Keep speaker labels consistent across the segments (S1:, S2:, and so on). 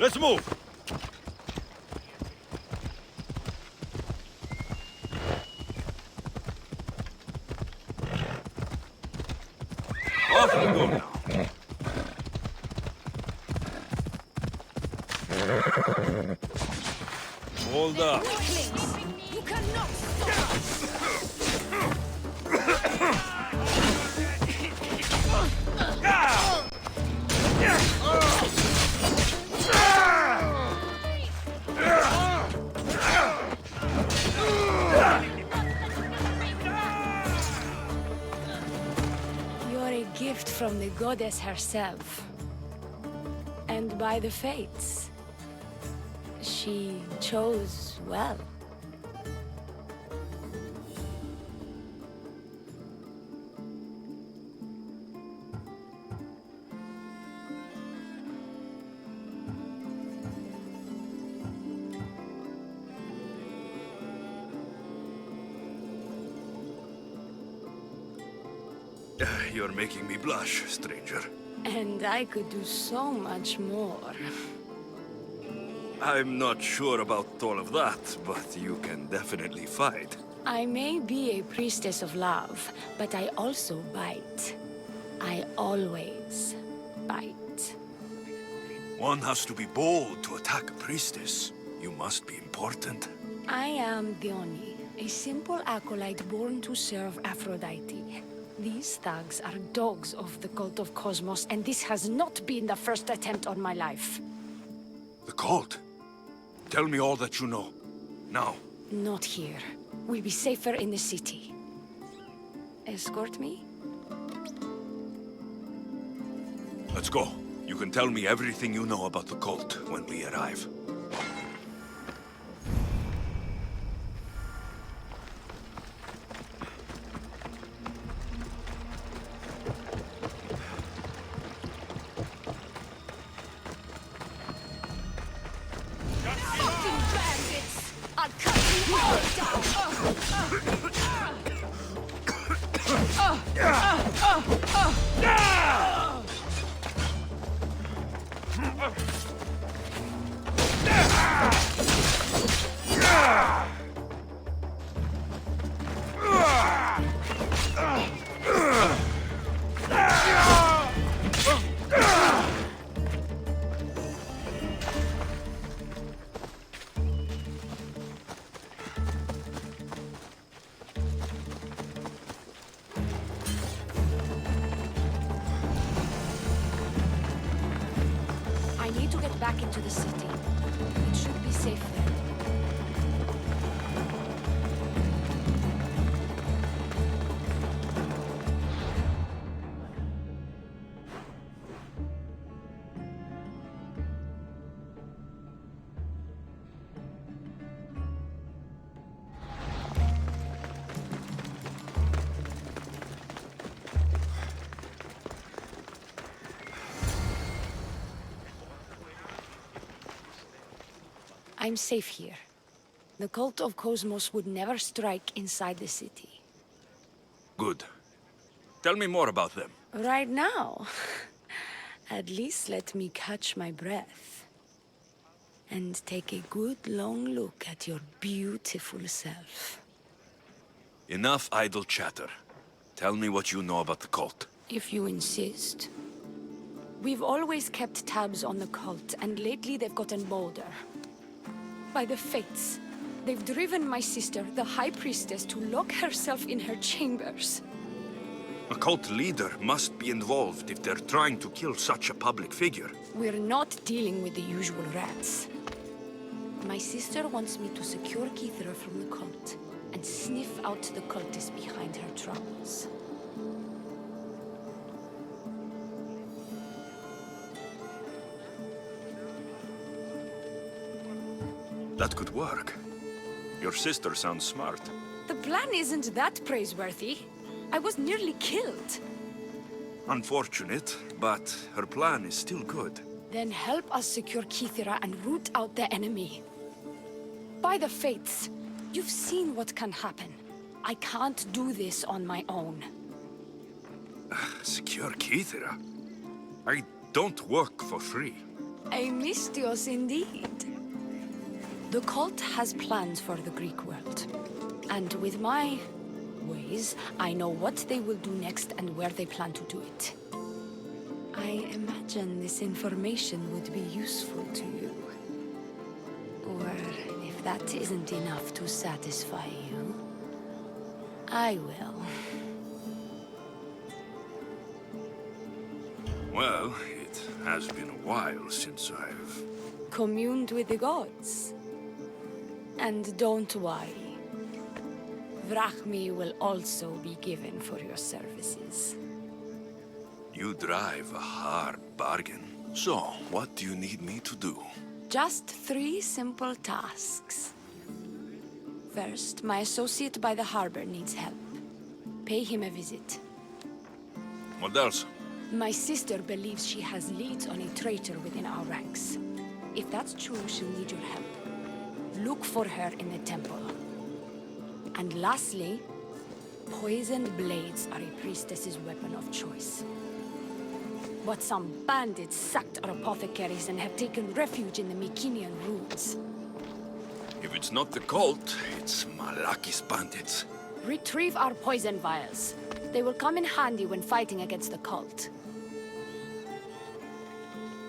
S1: Let's move! Off we go now. Hold up.
S2: You cannot stop!
S3: You're a gift from the goddess herself. And by the fates, she chose well.
S1: You're making me blush, stranger.
S3: And I could do so much more.
S1: I'm not sure about all of that, but you can definitely fight.
S3: I may be a priestess of love, but I also bite. I always bite.
S1: One has to be bold to attack a priestess. You must be important.
S3: I am Dione, a simple acolyte born to serve Aphrodite. These thugs are dogs of the cult of Cosmos, and this has not been the first attempt on my life.
S1: The cult? Tell me all that you know. Now.
S3: Not here. We'll be safer in the city. Escort me?
S1: Let's go. You can tell me everything you know about the cult when we arrive.
S2: Fucking bandits! I'll cut you all down!
S3: I need to get back into the city. It should be safe there. I'm safe here. The cult of Cosmos would never strike inside the city.
S1: Good. Tell me more about them.
S3: Right now? At least let me catch my breath. And take a good long look at your beautiful self.
S1: Enough idle chatter. Tell me what you know about the cult.
S3: If you insist. We've always kept tabs on the cult, and lately they've gotten bolder. By the fates, they've driven my sister, the High Priestess, to lock herself in her chambers.
S1: A cult leader must be involved if they're trying to kill such a public figure.
S3: We're not dealing with the usual rats. My sister wants me to secure Kithra from the cult, and sniff out the cultists behind her troubles.
S1: That could work. Your sister sounds smart.
S3: The plan isn't that praiseworthy. I was nearly killed.
S1: Unfortunate, but her plan is still good.
S3: Then help us secure Kithra and root out the enemy. By the fates, you've seen what can happen. I can't do this on my own.
S1: Secure Kithra? I don't work for free.
S3: A mystios indeed. The cult has plans for the Greek world. And with my ways, I know what they will do next and where they plan to do it. I imagine this information would be useful to you. Or if that isn't enough to satisfy you, I will.
S1: Well, it has been a while since I've...
S3: Communed with the gods. And don't worry. Vrachmi will also be given for your services.
S1: You drive a hard bargain. So, what do you need me to do?
S3: Just 3 simple tasks. First, my associate by the harbor needs help. Pay him a visit.
S1: What else?
S3: My sister believes she has leads on a traitor within our ranks. If that's true, she'll need your help. Look for her in the temple. And lastly, poisoned blades are a priestess's weapon of choice. But some bandits sacked our apothecaries and have taken refuge in the Mycenaean ruins.
S1: If it's not the cult, it's Malakis bandits.
S3: Retrieve our poison vials. They will come in handy when fighting against the cult.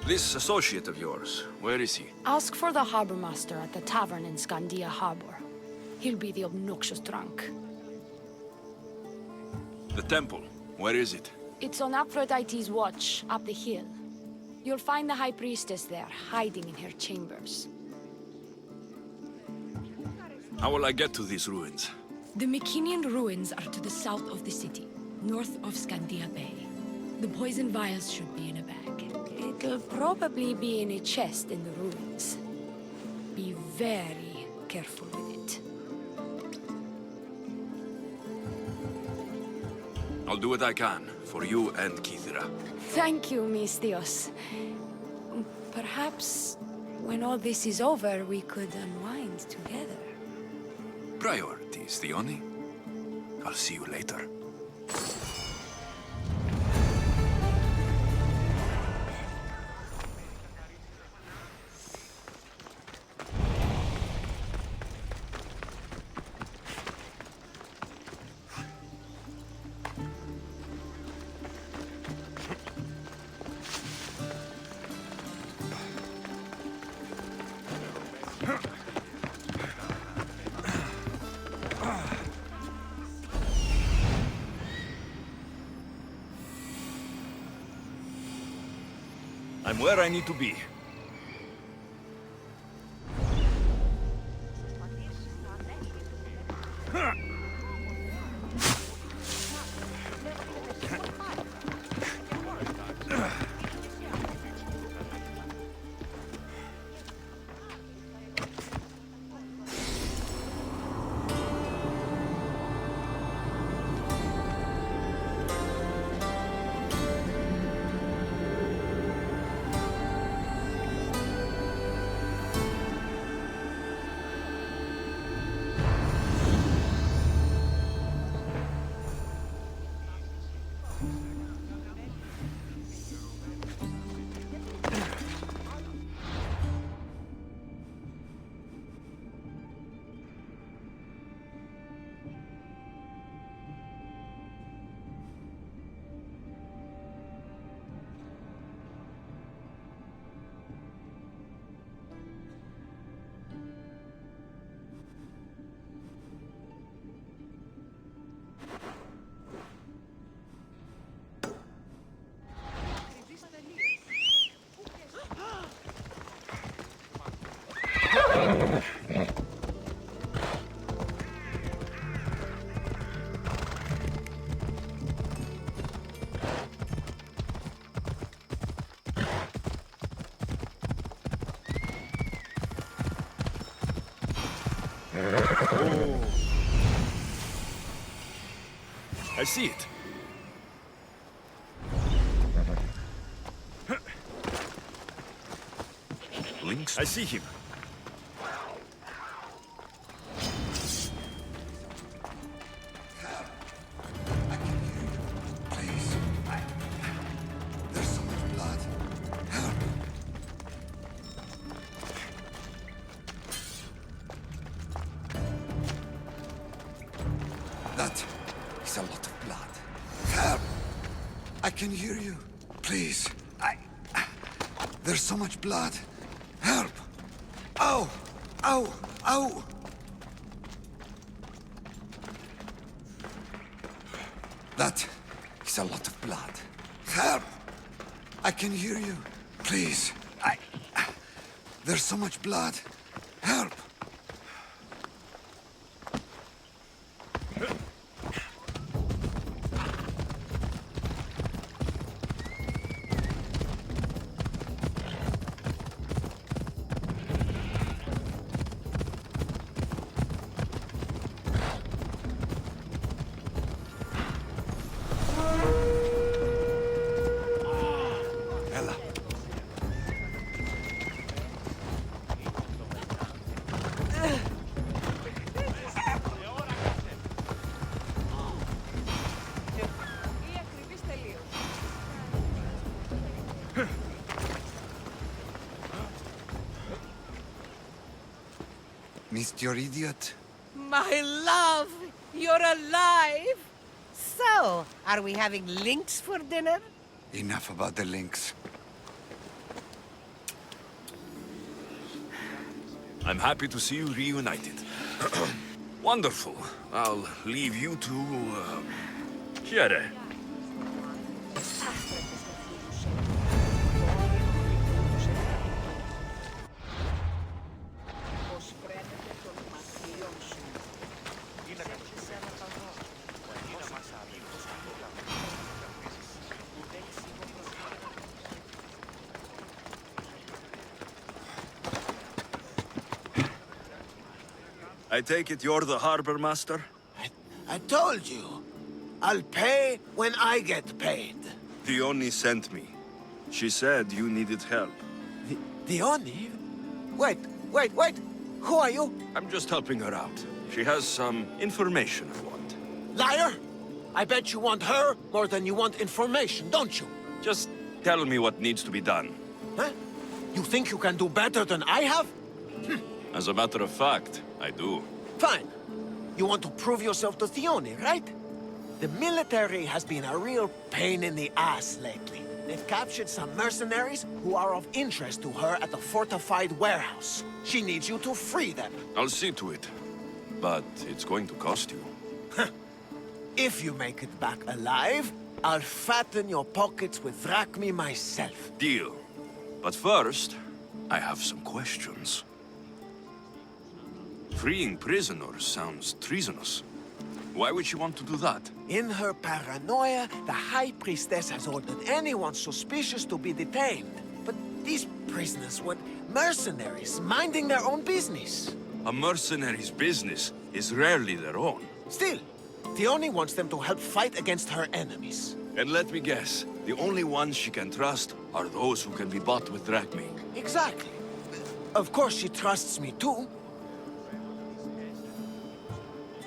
S1: This associate of yours, where is he?
S3: Ask for the harbor master at the tavern in Scandia Harbor. He'll be the obnoxious drunk.
S1: The temple, where is it?
S3: It's on Aphrodite's watch, up the hill. You'll find the High Priestess there, hiding in her chambers.
S1: How will I get to these ruins?
S3: The Mycenaean ruins are to the south of the city, north of Scandia Bay. The poison vials should be in a bag. It'll probably be in a chest in the ruins. Be very careful with it.
S1: I'll do what I can, for you and Kithira.
S3: Thank you, Mystios. Perhaps, when all this is over, we could unwind together.
S1: Priorities, Theoni. I'll see you later. I'm where I need to be. I see it. Lynx? I see him.
S4: There's so much blood. Help! a lot of blood. Help! I can hear you. Please. There's so much blood. Help! Ow! Ow! Ow! That is a lot of blood. Help! I can hear you. Please. There's so much blood. Help! Ella. Missed your idiot?
S5: My love, you're alive! So, are we having links for dinner?
S4: Enough about the links.
S1: I'm happy to see you reunited. Wonderful. I'll leave you to, Chiere. I take it you're the harbor master?
S6: I told you. I'll pay when I get paid.
S1: Dione sent me. She said you needed help.
S6: Dione? Wait. Who are you?
S1: I'm just helping her out. She has some information I want.
S6: Liar! I bet you want her more than you want information, don't you?
S1: Just tell me what needs to be done.
S6: Huh? You think you can do better than I have?
S1: As a matter of fact, I do.
S6: Fine. You want to prove yourself to Dione, right? The military has been a real pain in the ass lately. They've captured some mercenaries who are of interest to her at the fortified warehouse. She needs you to free them.
S1: I'll see to it. But it's going to cost you.
S6: If you make it back alive, I'll fatten your pockets with drachmi myself.
S1: Deal. But first, I have some questions. Freeing prisoners sounds treasonous. Why would she want to do that?
S6: In her paranoia, the High Priestess has ordered anyone suspicious to be detained. But these prisoners were mercenaries, minding their own business.
S1: A mercenary's business is rarely their own.
S6: Still, Dione wants them to help fight against her enemies.
S1: And let me guess, the only ones she can trust are those who can be bought with drachmi.
S6: Exactly. Of course she trusts me too.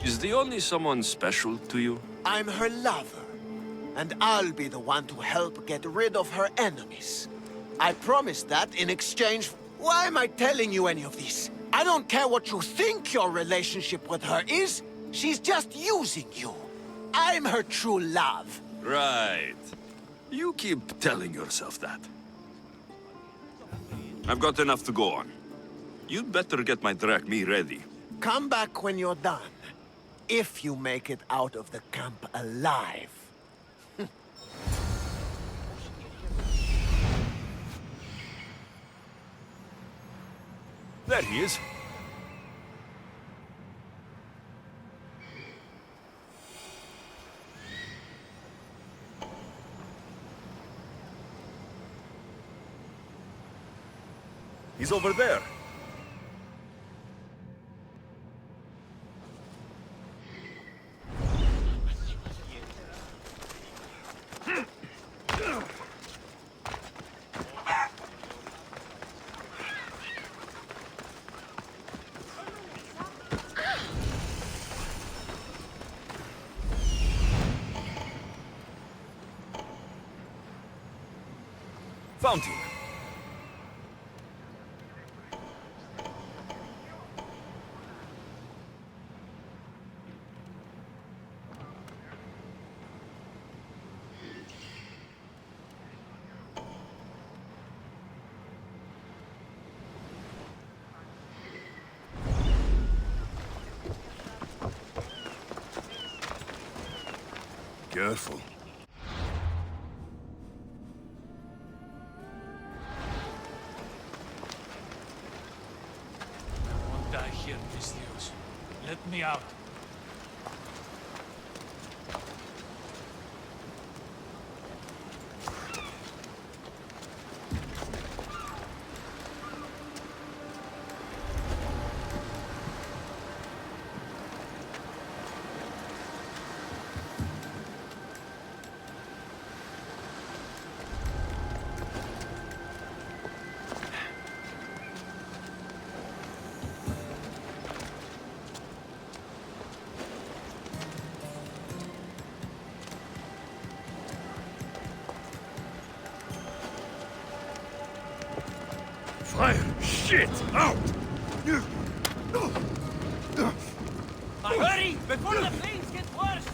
S1: Is the only someone special to you?
S6: I'm her lover, and I'll be the one to help get rid of her enemies. I promise that in exchange... Why am I telling you any of this? I don't care what you think your relationship with her is. She's just using you. I'm her true love.
S1: Right. You keep telling yourself that. I've got enough to go on. You'd better get my drachmi ready.
S6: Come back when you're done. If you make it out of the camp alive.
S1: There he is. He's over there. Found him. Careful.
S7: I won't die here, Mistios. Let me out.
S1: Fire! Shit! Out!
S7: Hurry! Before the flames get worse!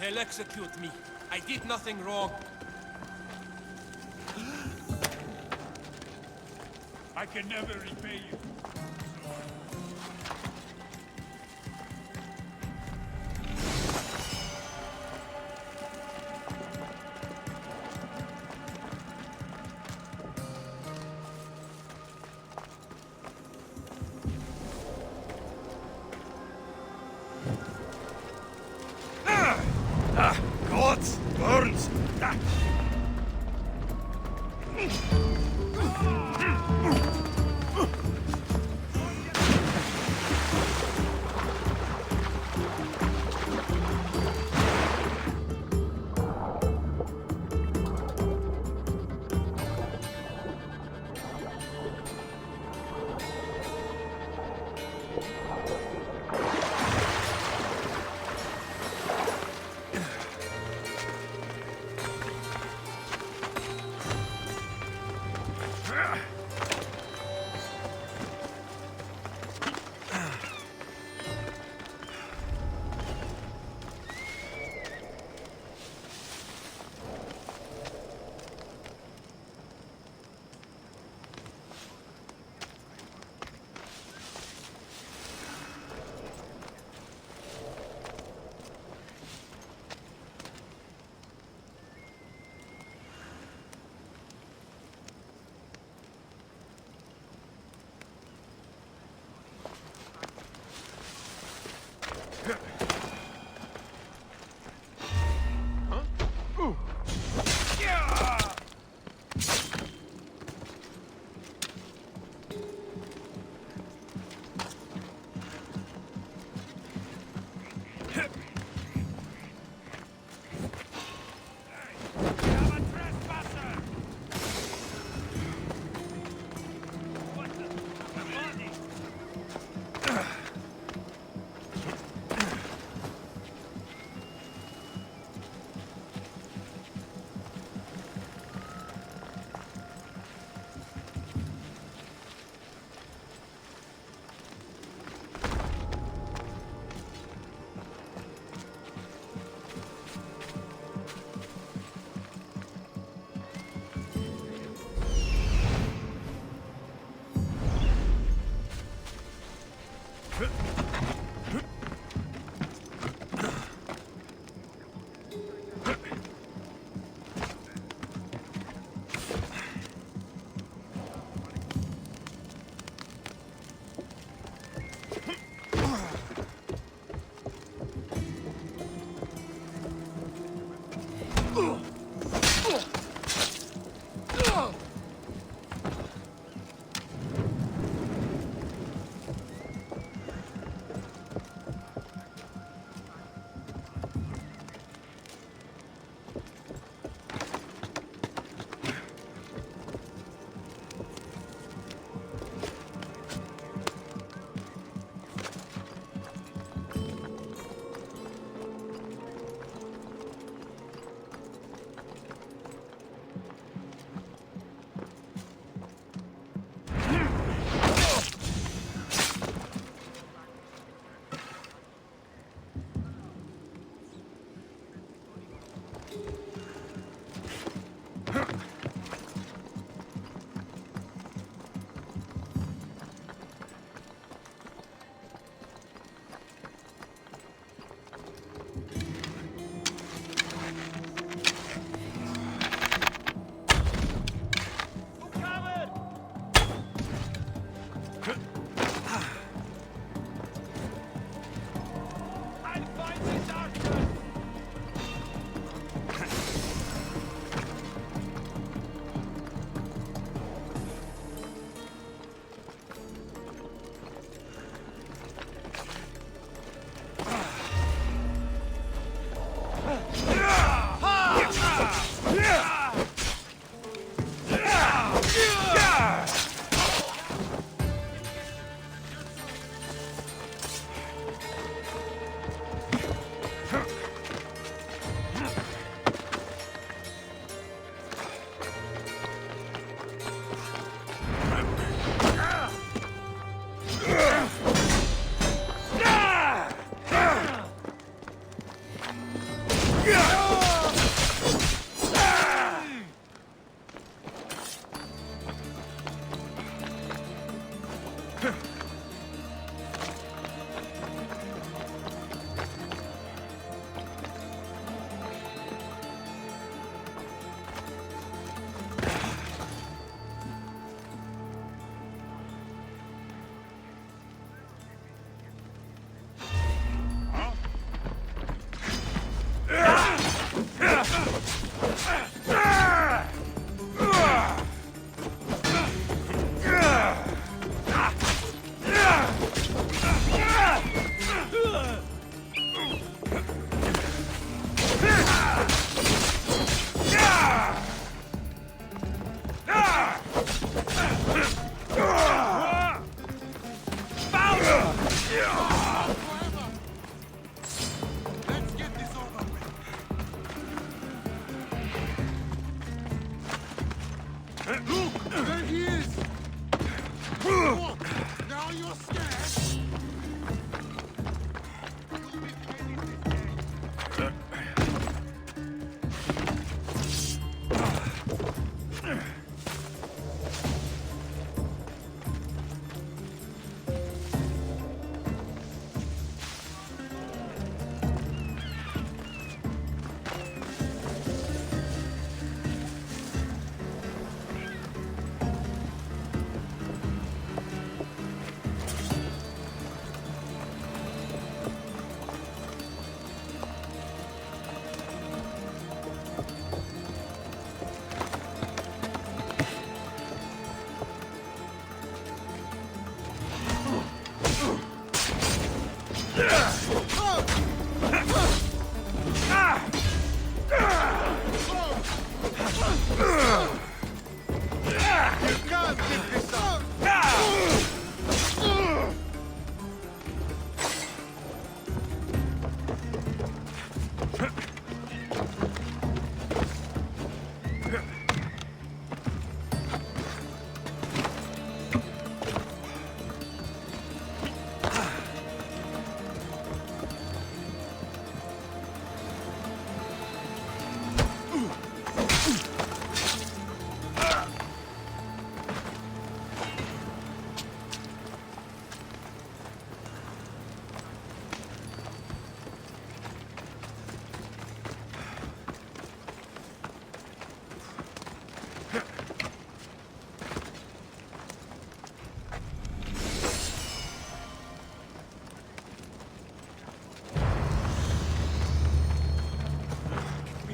S8: They'll execute me. I did nothing wrong.
S7: I can never repay you.
S1: God burns!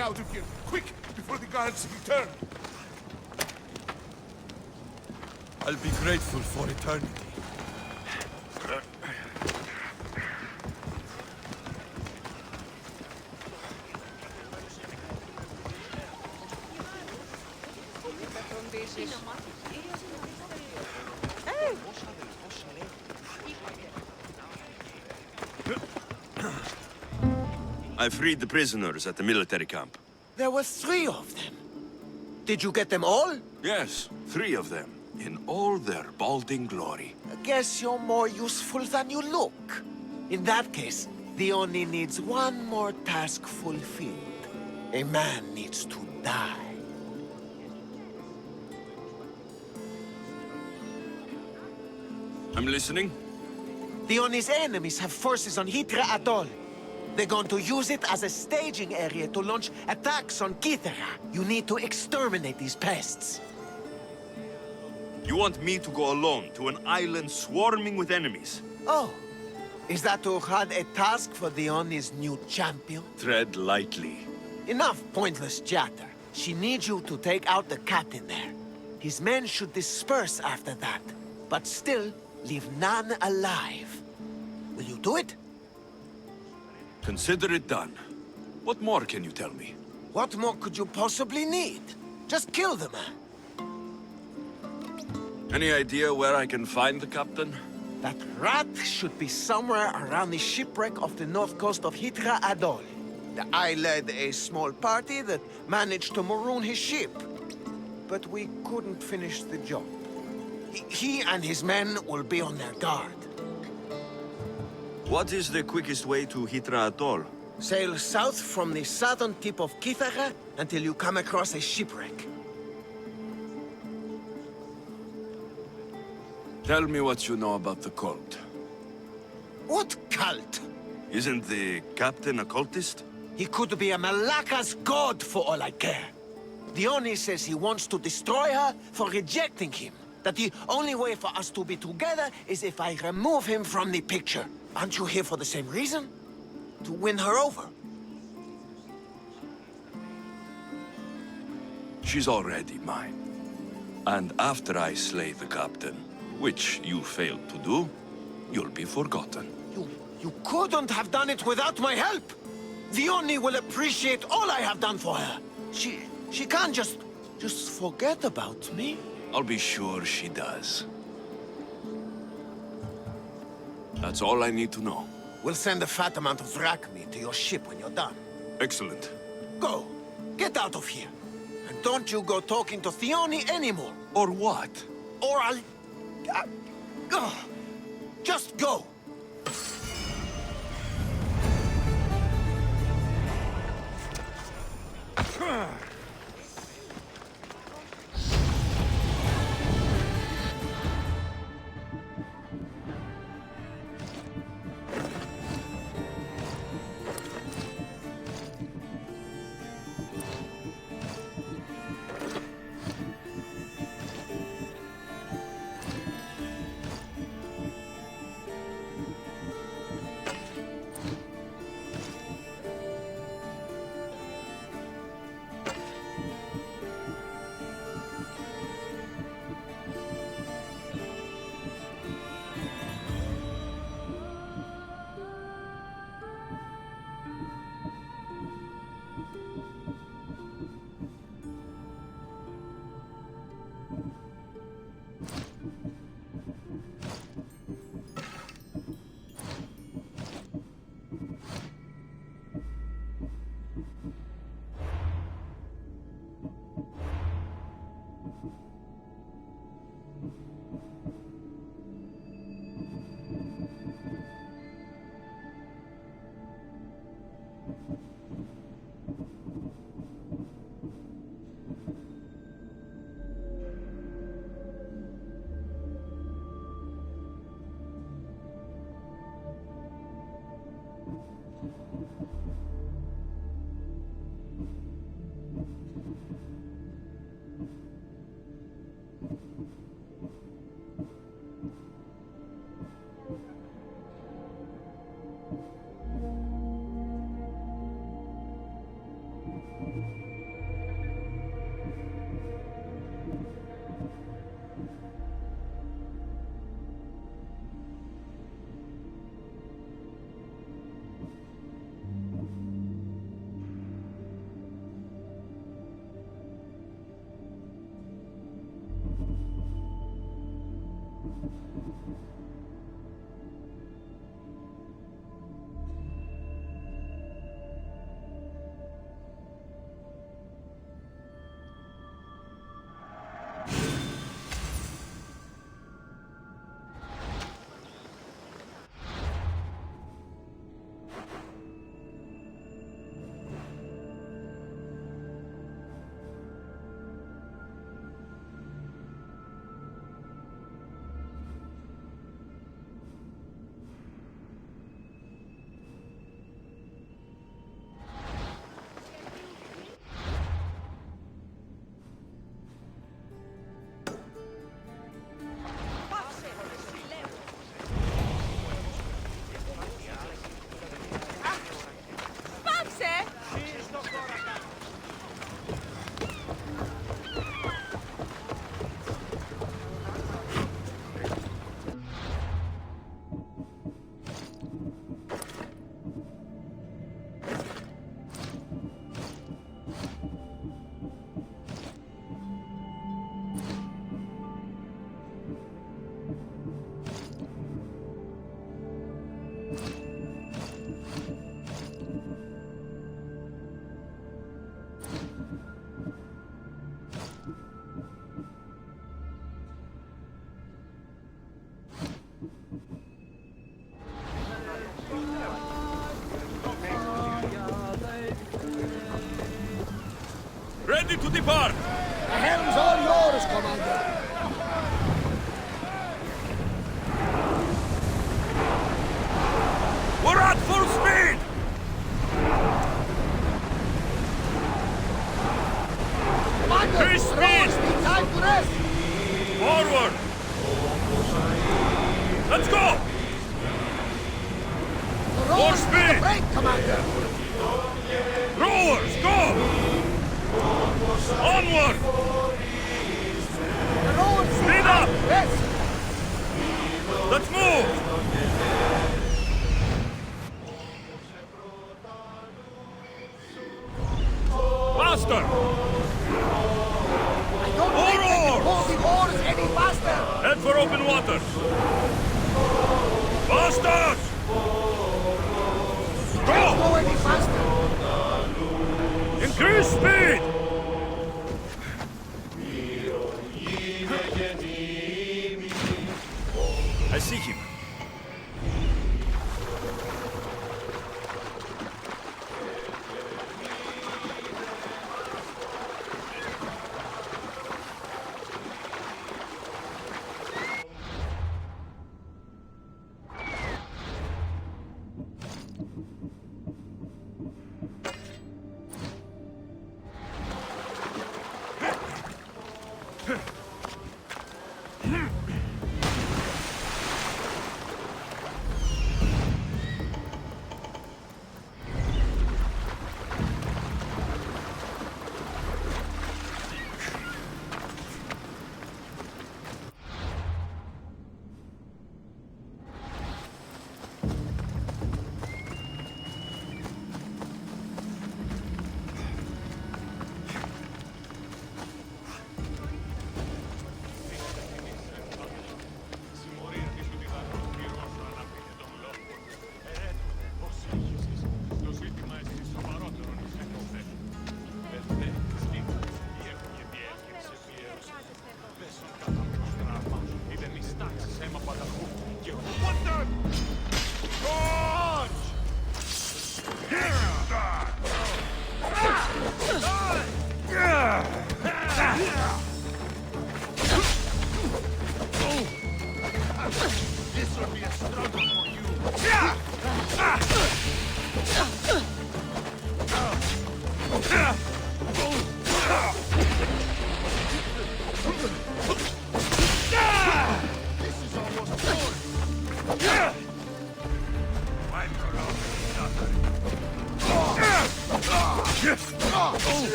S9: out of here! Quick, before the guards return!
S1: I'll be grateful for eternity. I freed the prisoners at the military camp.
S6: There were 3 of them. Did you get them all?
S1: Yes, 3 of them, in all their balding glory.
S6: I guess you're more useful than you look. In that case, the Oni needs one more task fulfilled. A man needs to die.
S1: I'm listening.
S6: The Oni's enemies have forces on Hitra Atoll. They're going to use it as a staging area to launch attacks on Kithara. You need to exterminate these pests.
S1: You want me to go alone to an island swarming with enemies?
S6: Oh, is that Uhad a task for the Oni's new champion?
S1: Tread lightly.
S6: Enough pointless chatter. She needs you to take out the captain there. His men should disperse after that, but still leave none alive. Will you do it?
S1: Consider it done. What more can you tell me?
S6: What more could you possibly need? Just kill the man.
S1: Any idea where I can find the captain?
S6: That rat should be somewhere around the shipwreck off the north coast of Hitra Atoll. I led a small party that managed to maroon his ship. But we couldn't finish the job. He and his men will be on their guard.
S1: What is the quickest way to Hitra Atoll?
S6: Sail south from the southern tip of Kithara until you come across a shipwreck.
S1: Tell me what you know about the cult.
S6: What cult?
S1: Isn't the captain a cultist?
S6: He could be a Malaka's god for all I care. The Oni says he wants to destroy her for rejecting him. That the only way for us to be together is if I remove him from the picture. Aren't you here for the same reason? To win her over?
S1: She's already mine. And after I slay the captain, which you failed to do, you'll be forgotten.
S6: You couldn't have done it without my help! The Oni will appreciate all I have done for her. She can't just forget about me.
S1: I'll be sure she does. That's all I need to know.
S6: We'll send a fat amount of wrack meat to your ship when you're done.
S1: Excellent.
S6: Go. Get out of here. And don't you go talking to Theoni anymore.
S1: Or what?
S6: Or I'll... just go.
S1: Ready to depart!
S10: The helm's all yours, Commander.
S1: We're at full speed!
S10: Commander,
S1: Increase
S10: the
S1: speed!
S10: roads need time to rest.
S1: Forward! Let's go!
S10: The
S1: More
S10: roads need
S1: speed!
S10: a break, Commander.
S1: Rowers, go! Onward!
S10: The roads need
S1: Speed
S10: time
S1: up!
S10: to rest.
S1: Let's move! Faster!
S10: I don't think they can pull the oars any faster.
S1: Head for open waters! Faster!
S10: Can't go any faster.
S1: Increase speed! I see him.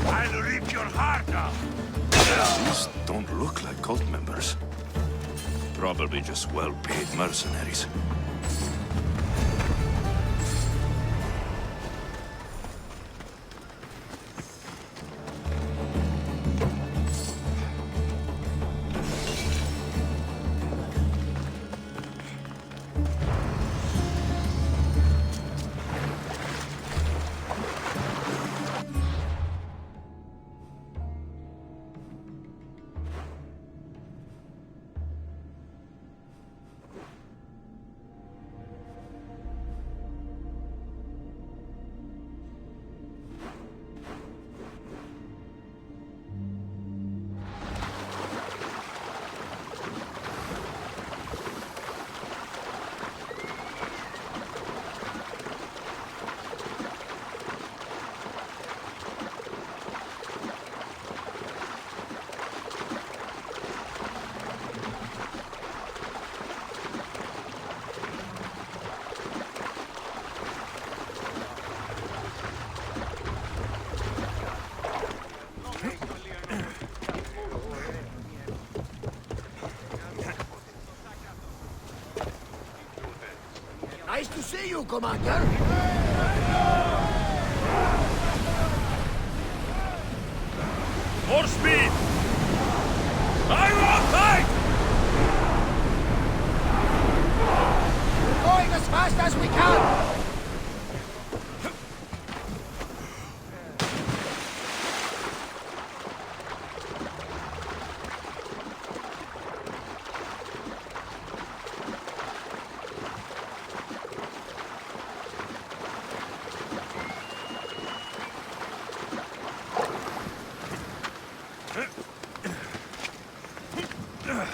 S9: I'll rip your heart out!
S1: These don't look like cult members. Probably just well-paid mercenaries.
S10: Nice to see you, Commander.
S1: More speed! I want tight!
S10: We're going as fast as we can.
S1: Ella.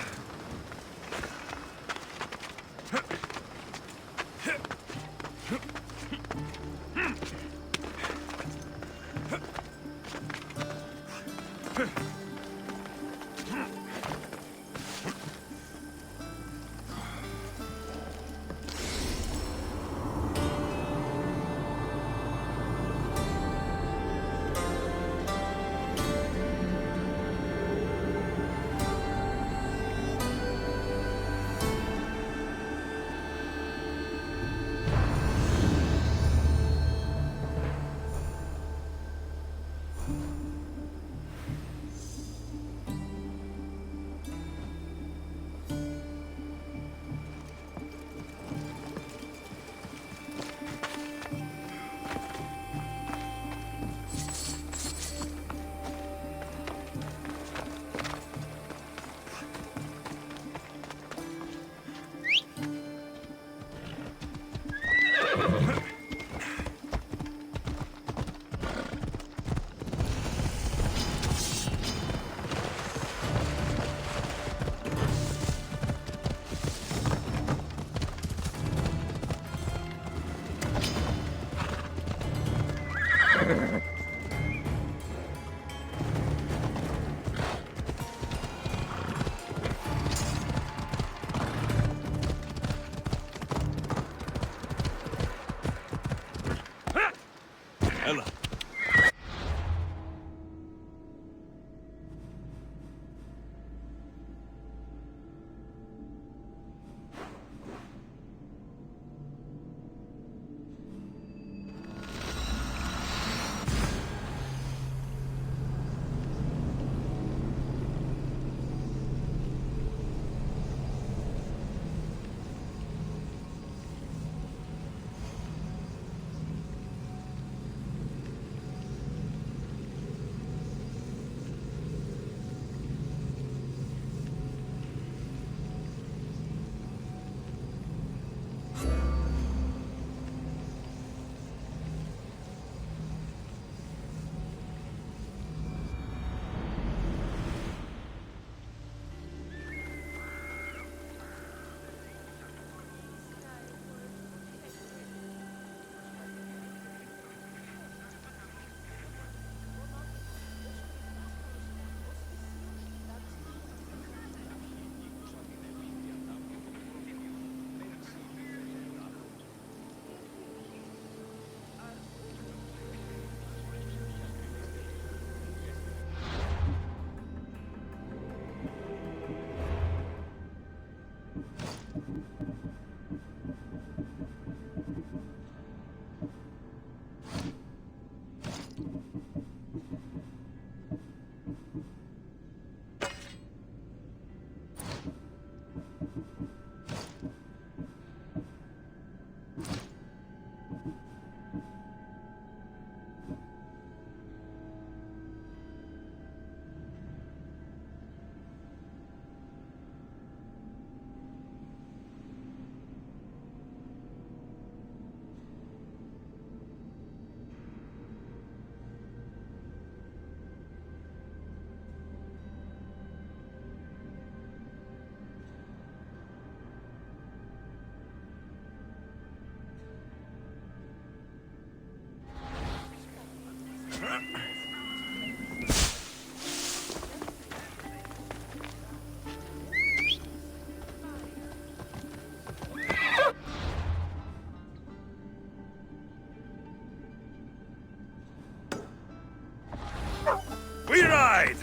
S1: We ride!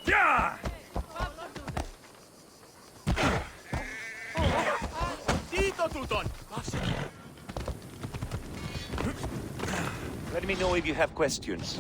S1: Yeah!
S9: Dito, Tuton!
S11: Let me know if you have questions.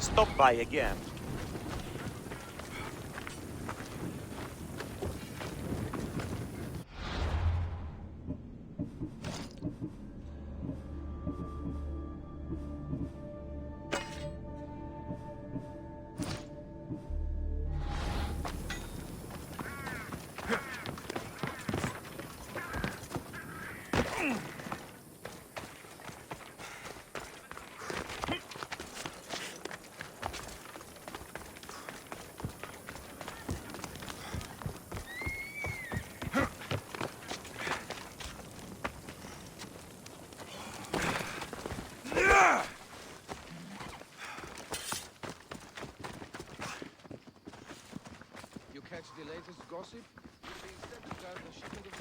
S11: stop by again.
S10: You catch the latest gossip? Being sent to guard the shipment of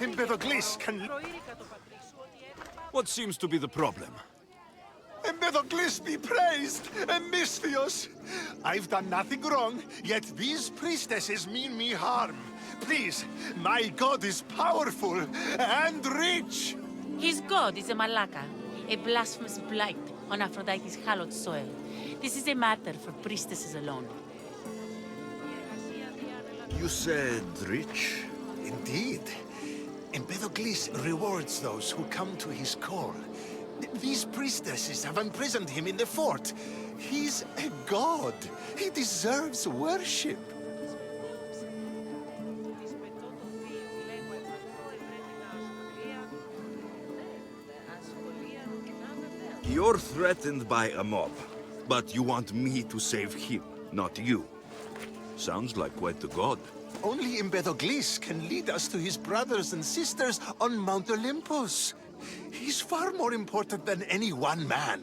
S4: Empedocles can...
S1: What seems to be the problem?
S4: Empedocles be praised! Misthios! I've done nothing wrong, yet these priestesses mean me harm. Please, my god is powerful and rich!
S12: His god is a Malaka, a blasphemous blight on Aphrodite's hallowed soil. This is a matter for priestesses alone.
S1: You said rich?
S4: Indeed. Empedocles rewards those who come to his call. These priestesses have imprisoned him in the fort. He's a god. He deserves worship.
S1: You're threatened by a mob, but you want me to save him, not you. Sounds like quite the god.
S4: Only Empedocles can lead us to his brothers and sisters on Mount Olympus. He's far more important than any one man.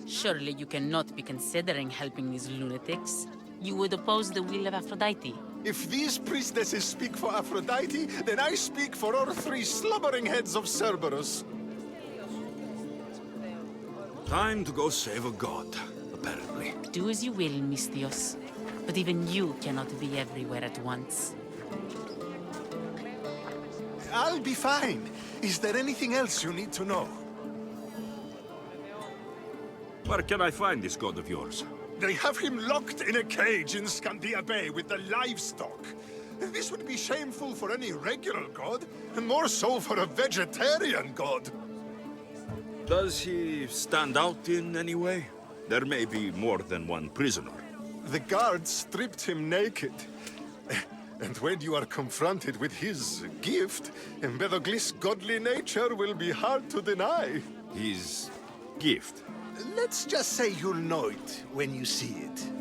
S12: Surely you cannot be considering helping these lunatics. You would oppose the will of Aphrodite.
S4: If these priestesses speak for Aphrodite, then I speak for all three slumbering heads of Cerberus.
S1: Time to go save a god, apparently.
S12: Do as you will, Misthios. But even you cannot be everywhere at once.
S4: I'll be fine. Is there anything else you need to know?
S1: Where can I find this god of yours?
S4: They have him locked in a cage in Scandia Bay with the livestock. This would be shameful for any regular god, and more so for a vegetarian god.
S1: Does he stand out in any way? There may be more than one prisoner.
S4: The guards stripped him naked. And when you are confronted with his gift, Empedocles' godly nature will be hard to deny.
S1: His gift?
S4: Let's just say you'll know it when you see it.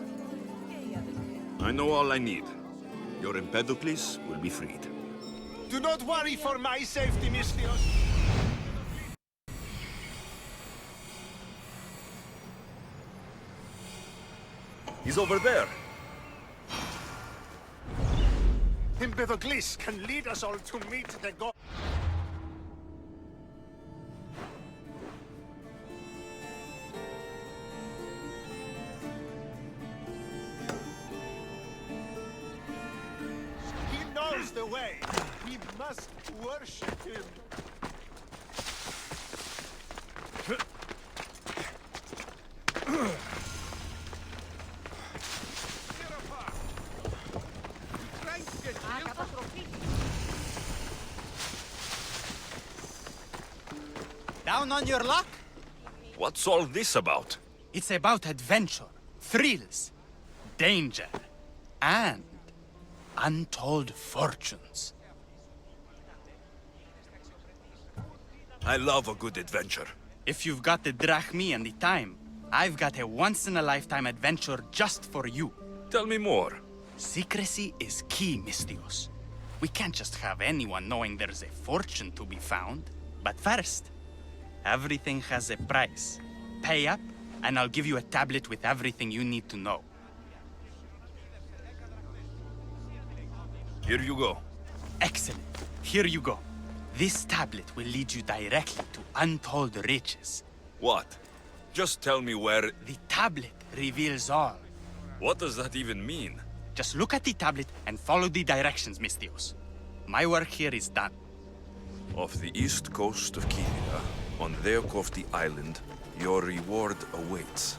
S1: I know all I need. Your Empedocles will be freed.
S4: Do not worry for my safety, Misthios.
S1: He's over there.
S4: Empedocles can lead us all to meet the god. He knows the way. We must worship him.
S13: Down on your luck?
S1: What's all this about?
S13: It's about adventure, thrills, danger, and untold fortunes.
S1: I love a good adventure.
S13: If you've got the drachmi and the time, I've got a once-in-a-lifetime adventure just for you.
S1: Tell me more.
S13: Secrecy is key, Misthios. We can't just have anyone knowing there's a fortune to be found. But first, everything has a price. Pay up, and I'll give you a tablet with everything you need to know.
S1: Here you go.
S13: Excellent. Here you go. This tablet will lead you directly to untold riches.
S1: What? Just tell me where...
S13: The tablet reveals all.
S1: What does that even mean?
S13: Just look at the tablet and follow the directions, Misthios. My work here is done.
S1: Off the east coast of Kythera, on Theokofti Island, your reward awaits.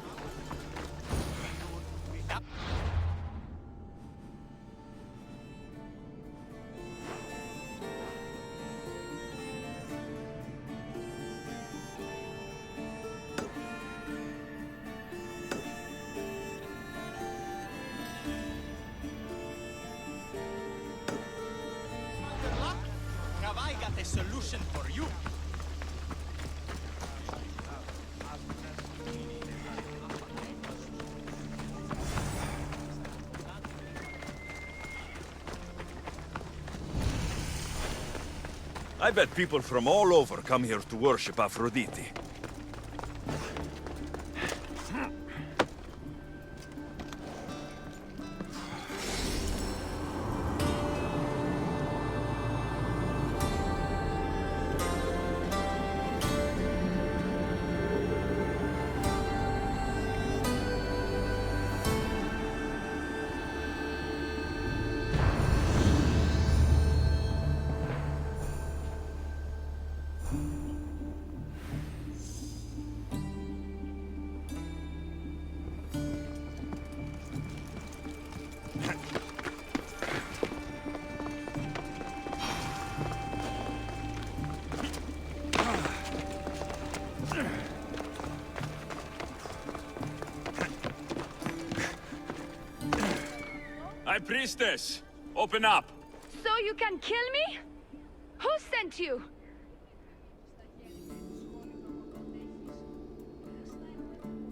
S13: Have I got a solution for you?
S1: I bet people from all over come here to worship Aphrodite.
S7: High Priestess, open up.
S3: So you can kill me? Who sent you?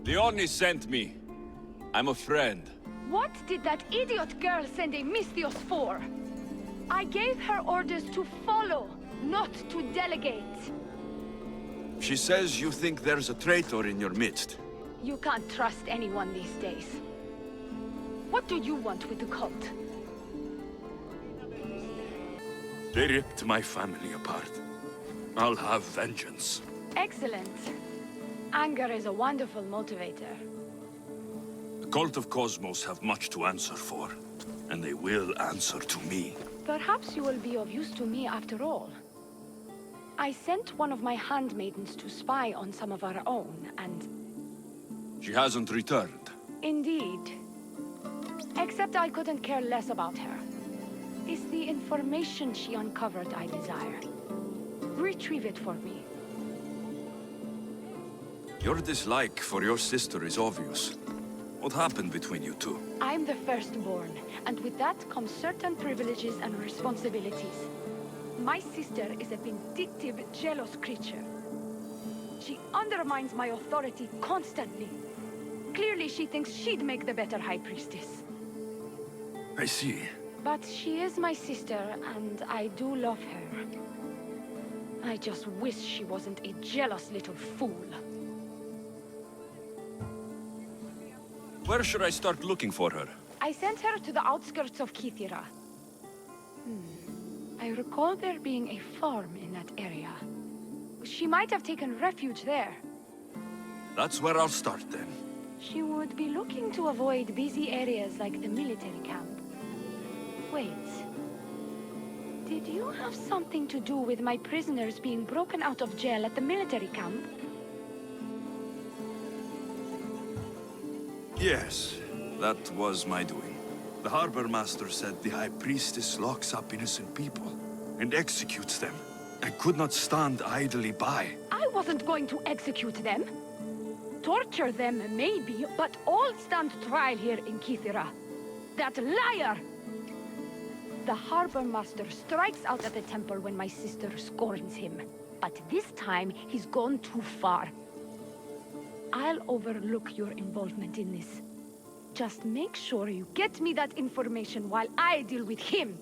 S7: Leonie sent me. I'm a friend.
S3: What did that idiot girl send a Misthios for? I gave her orders to follow, not to delegate.
S1: She says you think there's a traitor in your midst.
S3: You can't trust anyone these days. What do you want with the cult?
S1: They ripped my family apart. I'll have vengeance.
S3: Excellent. Anger is a wonderful motivator.
S1: The cult of Cosmos have much to answer for, and they will answer to me.
S3: Perhaps you will be of use to me after all. I sent one of my handmaidens to spy on some of our own, and...
S1: She hasn't returned.
S3: Indeed. Except I couldn't care less about her. It's the information she uncovered I desire. Retrieve it for me.
S1: Your dislike for your sister is obvious. What happened between you two?
S3: I'm the firstborn, and with that comes certain privileges and responsibilities. My sister is a vindictive, jealous creature. She undermines my authority constantly. Clearly she thinks she'd make the better High Priestess.
S1: I see.
S3: But she is my sister, and I do love her. I just wish she wasn't a jealous little fool.
S1: Where should I start looking for her?
S3: I sent her to the outskirts of Kythera. I recall there being a farm in that area. She might have taken refuge there.
S1: That's where I'll start then.
S3: She would be looking to avoid busy areas like the military camp. Wait. Did you have something to do with my prisoners being broken out of jail at the military camp?
S1: Yes, that was my doing. The Harbor Master said the High Priestess locks up innocent people and executes them. I could not stand idly by.
S3: I wasn't going to execute them. Torture them, maybe, but all stand trial here in Kythera. That liar! The Harbor Master strikes out at the temple when my sister scorns him. But this time, he's gone too far. I'll overlook your involvement in this. Just make sure you get me that information while I deal with him.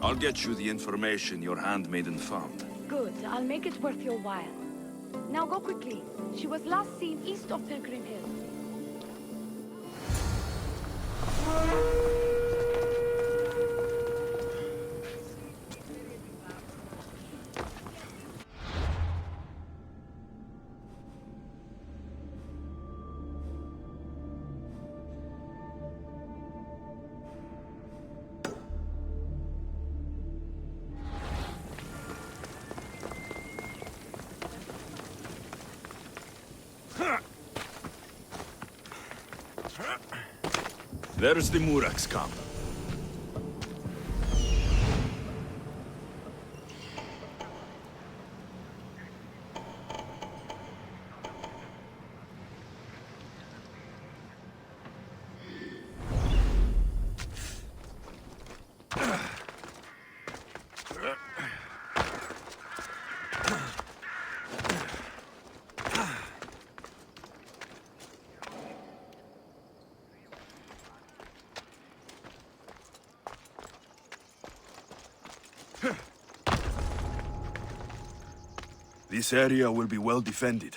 S1: I'll get you the information your handmaiden found.
S3: Good. I'll make it worth your while. Now go quickly. She was last seen east of Pilgrim Hill.
S1: There's the Muraks camp. This area will be well defended.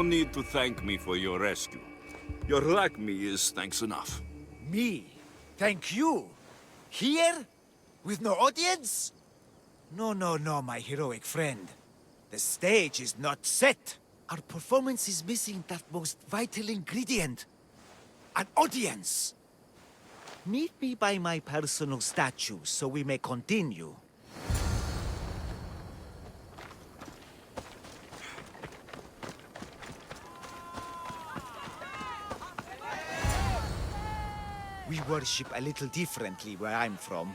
S1: No need to thank me for your rescue. Your like me is thanks enough.
S11: Me? Thank you? Here? With no audience? No, no, no, my heroic friend. The stage is not set. Our performance is missing that most vital ingredient. An audience. Meet me by my personal statue so we may continue. We worship a little differently where I'm from.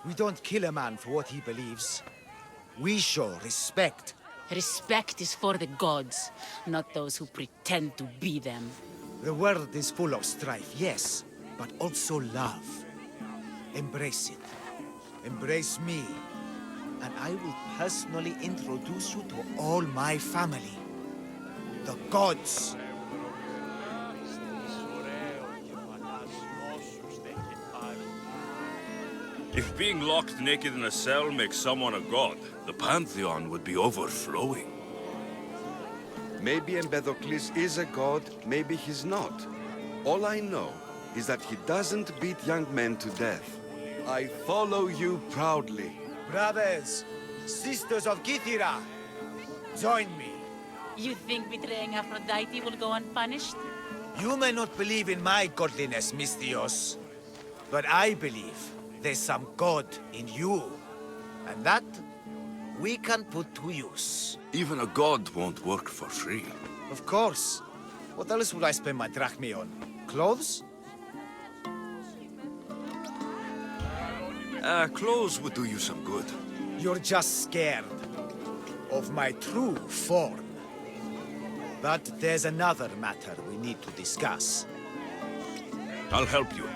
S11: We don't kill a man for what he believes. We show respect.
S12: Respect is for the gods, not those who pretend to be them.
S11: The world is full of strife, yes, but also love. Embrace it. Embrace me. And I will personally introduce you to all my family. The gods.
S1: If being locked naked in a cell makes someone a god, the pantheon would be overflowing.
S10: Maybe Empedocles is a god, maybe he's not. All I know is that he doesn't beat young men to death. I follow you proudly.
S11: Brothers, sisters of Kythera, join me.
S12: You think betraying Aphrodite will go unpunished?
S11: You may not believe in my godliness, Misthios, but I believe there's some god in you. And that, we can put to use.
S1: Even a god won't work for free.
S11: Of course. What else would I spend my drachmae on? Clothes?
S1: Clothes would do you some good.
S11: You're just scared of my true form. But there's another matter we need to discuss.
S1: I'll help you.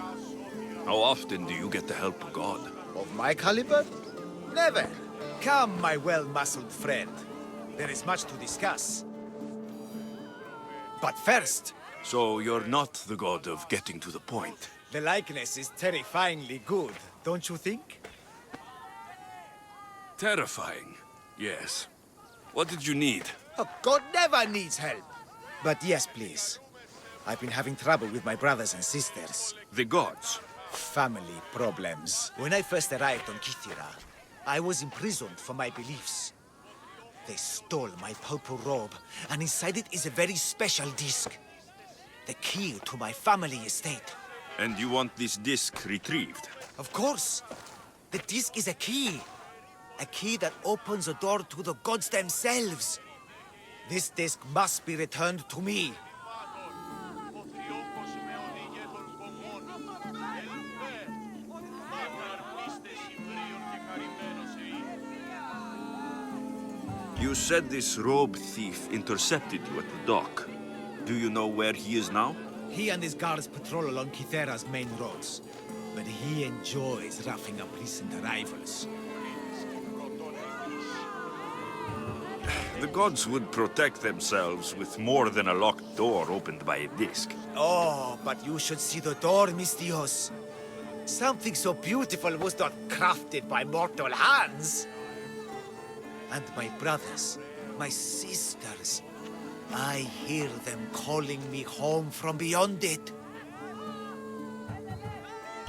S1: How often do you get the help of God?
S11: Of my caliber? Never. Come, my well-muscled friend. There is much to discuss. But first...
S1: So you're not the god of getting to the point?
S11: The likeness is terrifyingly good, don't you think?
S1: Terrifying, yes. What did you need?
S11: A god never needs help. But yes, please. I've been having trouble with my brothers and sisters.
S1: The gods?
S11: Family problems. When I first arrived on Kythera, I was imprisoned for my beliefs. They stole my purple robe, and inside it is a very special disc. The key to my family estate.
S1: And you want this disc retrieved?
S11: Of course. The disc is a key. A key that opens a door to the gods themselves. This disc must be returned to me.
S1: You said this robe thief intercepted you at the dock. Do you know where he is now?
S11: He and his guards patrol along Kythera's main roads, but he enjoys roughing up recent arrivals.
S1: The gods would protect themselves with more than a locked door opened by a disc.
S11: Oh, but you should see the door, Misthios. Something so beautiful was not crafted by mortal hands. And my brothers, my sisters, I hear them calling me home from beyond it.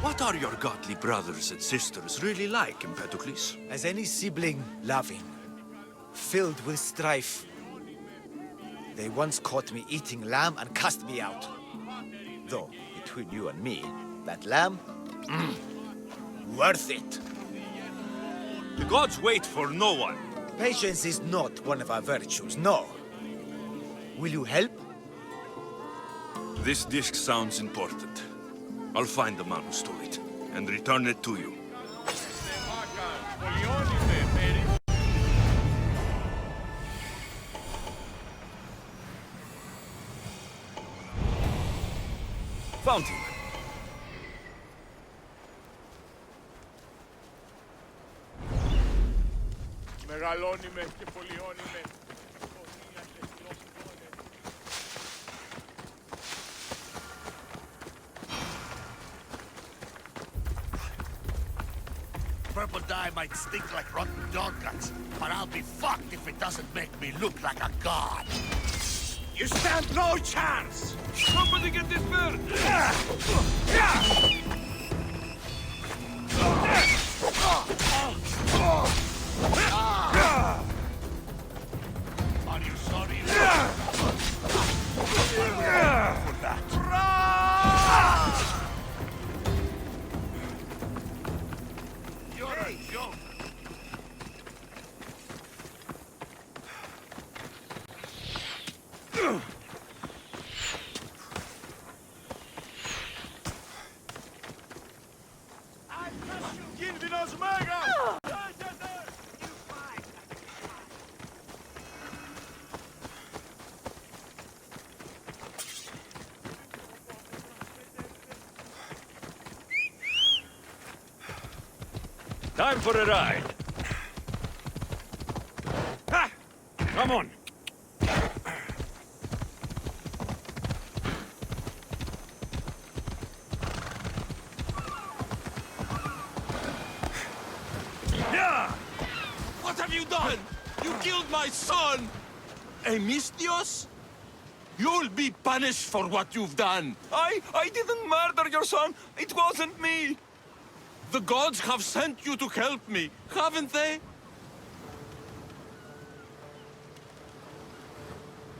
S1: What are your godly brothers and sisters really like, Empedocles?
S11: As any sibling, loving, filled with strife. They once caught me eating lamb and cast me out. Though, between you and me, that lamb, worth it.
S1: The gods wait for no one.
S11: Patience is not one of our virtues, no. Will you help?
S1: This disc sounds important. I'll find the man who stole it, and return it to you. Found him.
S9: Μεγαλώνει και πολιώνει με.
S14: Purple dye might stink like rotten dog guts, but I'll be fucked if it doesn't make me look like a god. You stand no chance!
S1: Somebody get this bird!
S14: Are you sorry? For that. You're a joke.
S1: Time for a ride. Ha! Come on.
S8: Yeah! What have you done? You killed my son! Emistios? You'll be punished for what you've done.
S1: I didn't murder your son. It wasn't me.
S8: The gods have sent you to help me, haven't they?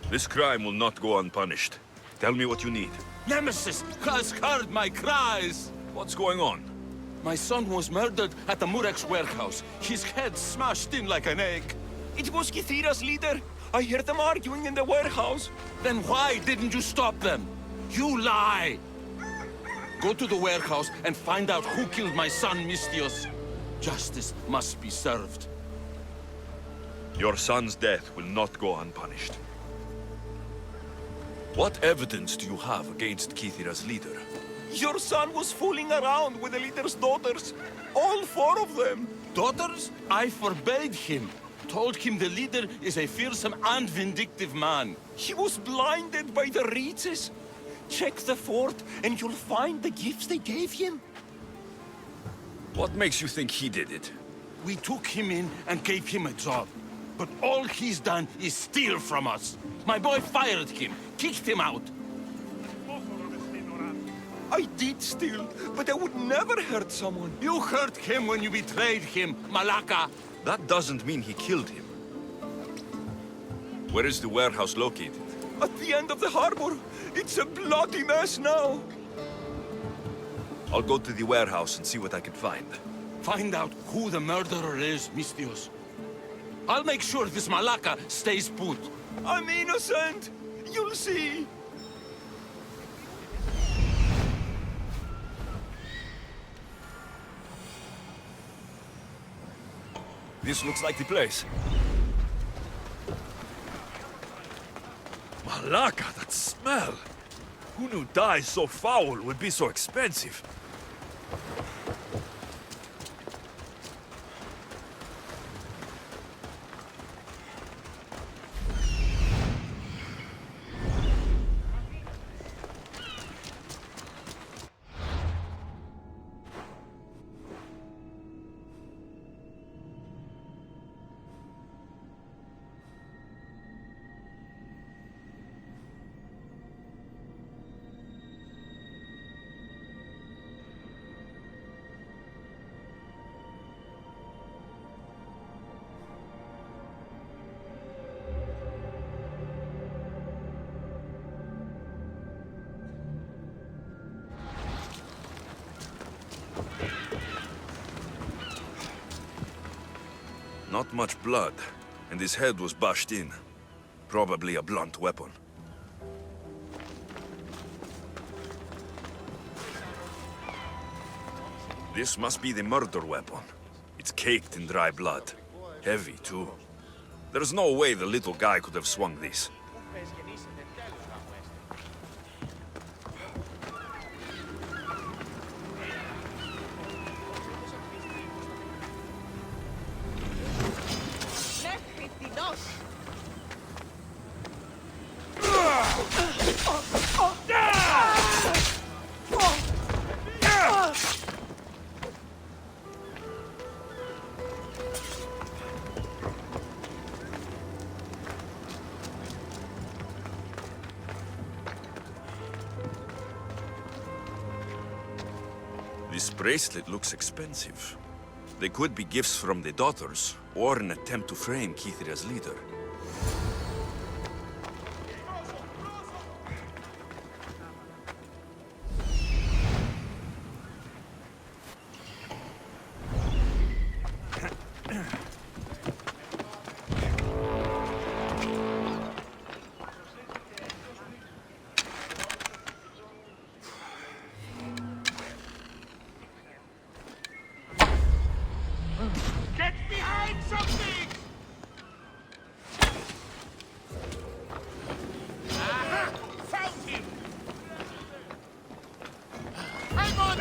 S1: This crime will not go unpunished. Tell me what you need.
S8: Nemesis has heard my cries.
S1: What's going on?
S8: My son was murdered at the Murex warehouse. His head smashed in like an egg.
S1: It was Kithira's leader. I heard them arguing in the warehouse.
S8: Then why didn't you stop them? You lie! Go to the warehouse and find out who killed my son, Mistios. Justice must be served.
S1: Your son's death will not go unpunished. What evidence do you have against Kithira's leader?
S8: Your son was fooling around with the leader's daughters. All 4 of them. Daughters? I forbade him. Told him the leader is a fearsome and vindictive man.
S1: He was blinded by the reaches. Check the fort, and you'll find the gifts they gave him. What makes you think he did it?
S8: We took him in and gave him a job. But all he's done is steal from us. My boy fired him, kicked him out.
S1: I did steal, but I would never hurt someone.
S8: You hurt him when you betrayed him, Malaka.
S1: That doesn't mean he killed him. Where is the warehouse located? At the end of the harbor. It's a bloody mess now. I'll go to the warehouse and see what I can find.
S8: Find out who the murderer is, Mistios. I'll make sure this Malaka stays put.
S1: I'm innocent. You'll see. This looks like the place. Malaka, that smell! Who knew dye so foul would be so expensive? Not much blood, and his head was bashed in. Probably a blunt weapon. This must be the murder weapon. It's caked in dry blood. Heavy, too. There's no way the little guy could have swung this. This bracelet looks expensive. They could be gifts from the daughters, or an attempt to frame Kythera's leader.
S14: Get behind something! Aha! Found him! I'm on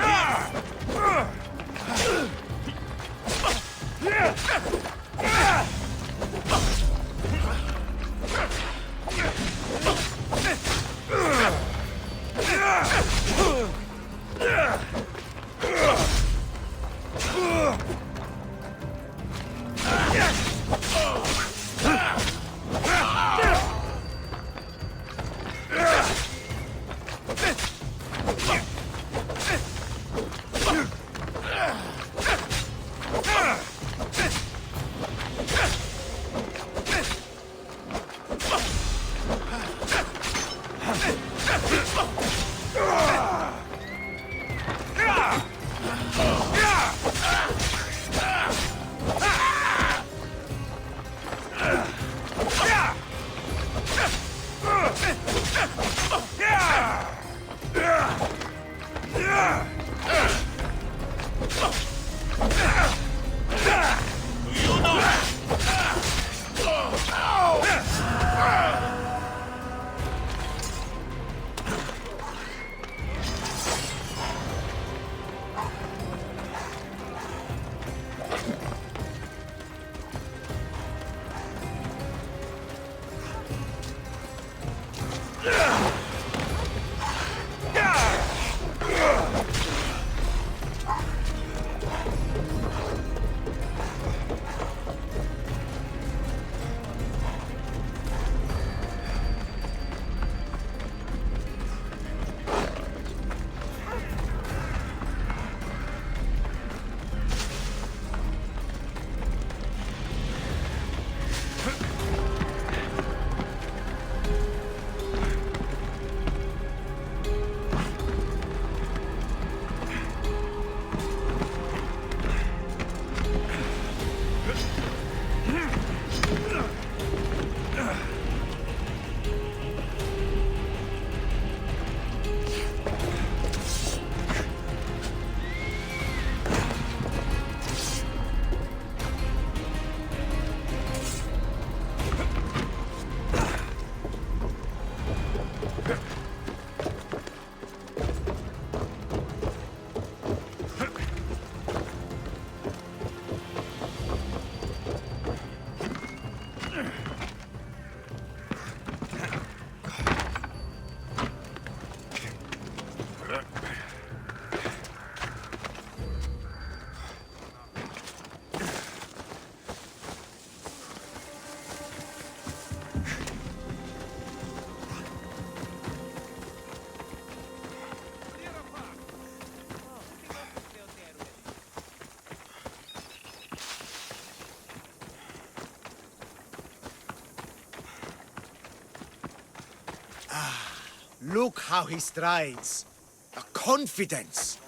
S11: Look how he strides. The confidence.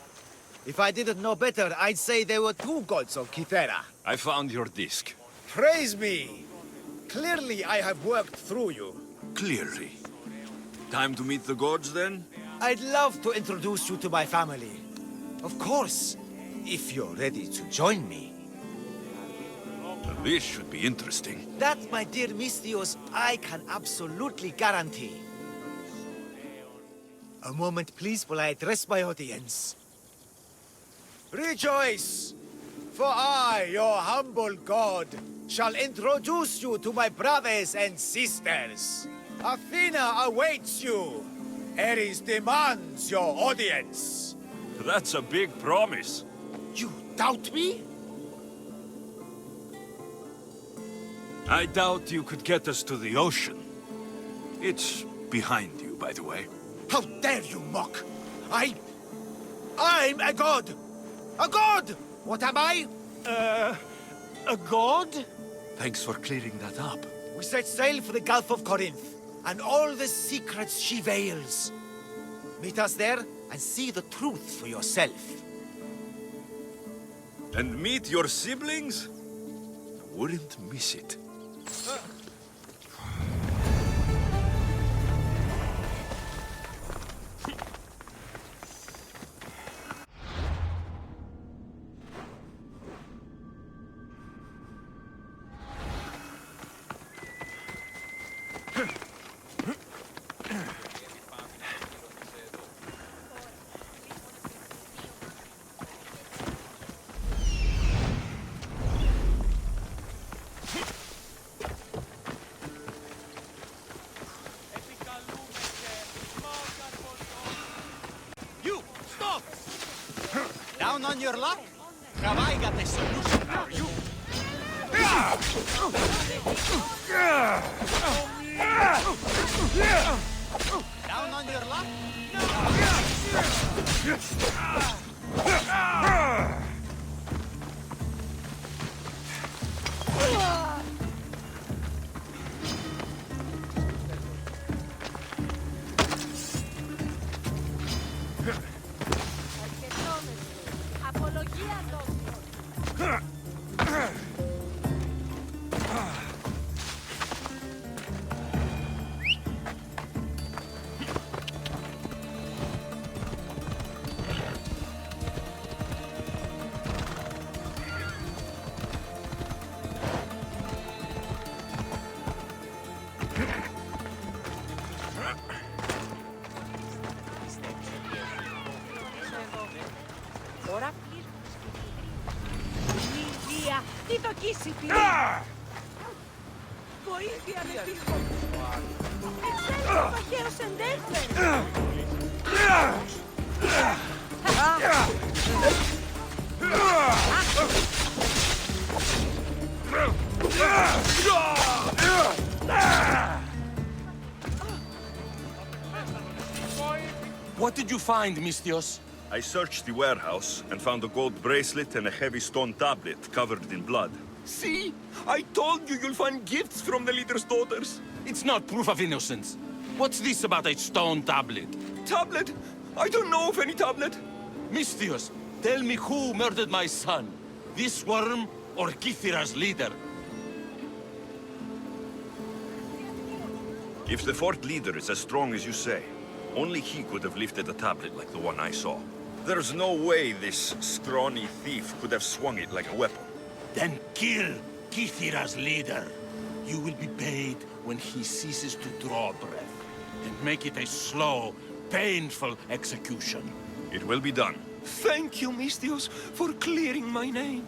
S11: If I didn't know better, I'd say there were two gods of Kythera.
S1: I found your disc.
S11: Praise me! Clearly I have worked through you.
S1: Clearly. Time to meet the gods, then?
S11: I'd love to introduce you to my family. Of course, if you're ready to join me.
S1: This should be interesting.
S11: That, my dear Misthios, I can absolutely guarantee. A moment, please, while I address my audience. Rejoice! For I, your humble god, shall introduce you to my brothers and sisters. Athena awaits you. Ares demands your audience.
S1: That's a big promise.
S11: You doubt me?
S1: I doubt you could get us to the ocean. It's behind you, by the way.
S11: How dare you mock? I'm a god! A god! What am I?
S8: A god?
S1: Thanks for clearing that up.
S11: We set sail for the Gulf of Corinth, and all the secrets she veils. Meet us there, and see the truth for yourself.
S1: And meet your siblings? I wouldn't miss it.
S13: You, stop! Down on your luck? Have I got a solution for you? Down on your luck?
S2: Τώρα Λιδία, τι το κοίσει πήρε. Βοήθεια με πίσω. Εξέλιξε το χέρος εντέλφεν.
S8: What did you find, Mistios?
S1: I searched the warehouse and found a gold bracelet and a heavy stone tablet covered in blood.
S8: See? I told you you'll find gifts from the leader's daughters. It's not proof of innocence. What's this about a stone tablet? Tablet? I don't know of any tablet. Mistios, tell me who murdered my son. This worm or Kithira's leader?
S1: If the fort leader is as strong as you say, only he could have lifted a tablet like the one I saw. There's no way this scrawny thief could have swung it like a weapon.
S8: Then kill Kithira's leader. You will be paid when he ceases to draw breath. And make it a slow, painful execution.
S1: It will be done.
S8: Thank you, Mistios, for clearing my name.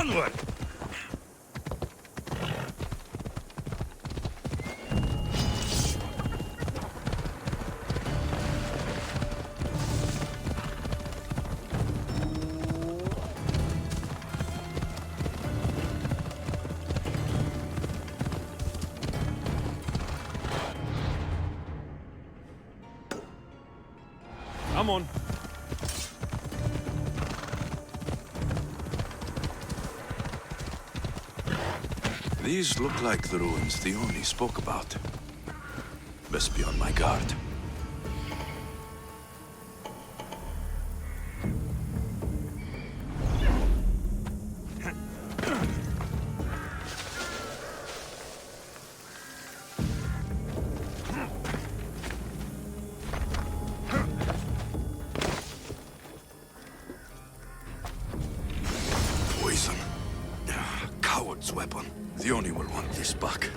S1: Onward! Come on. These look like the ruins Theoni spoke about. Best be on my guard. Poison. Coward's weapon. Theoni will want this back.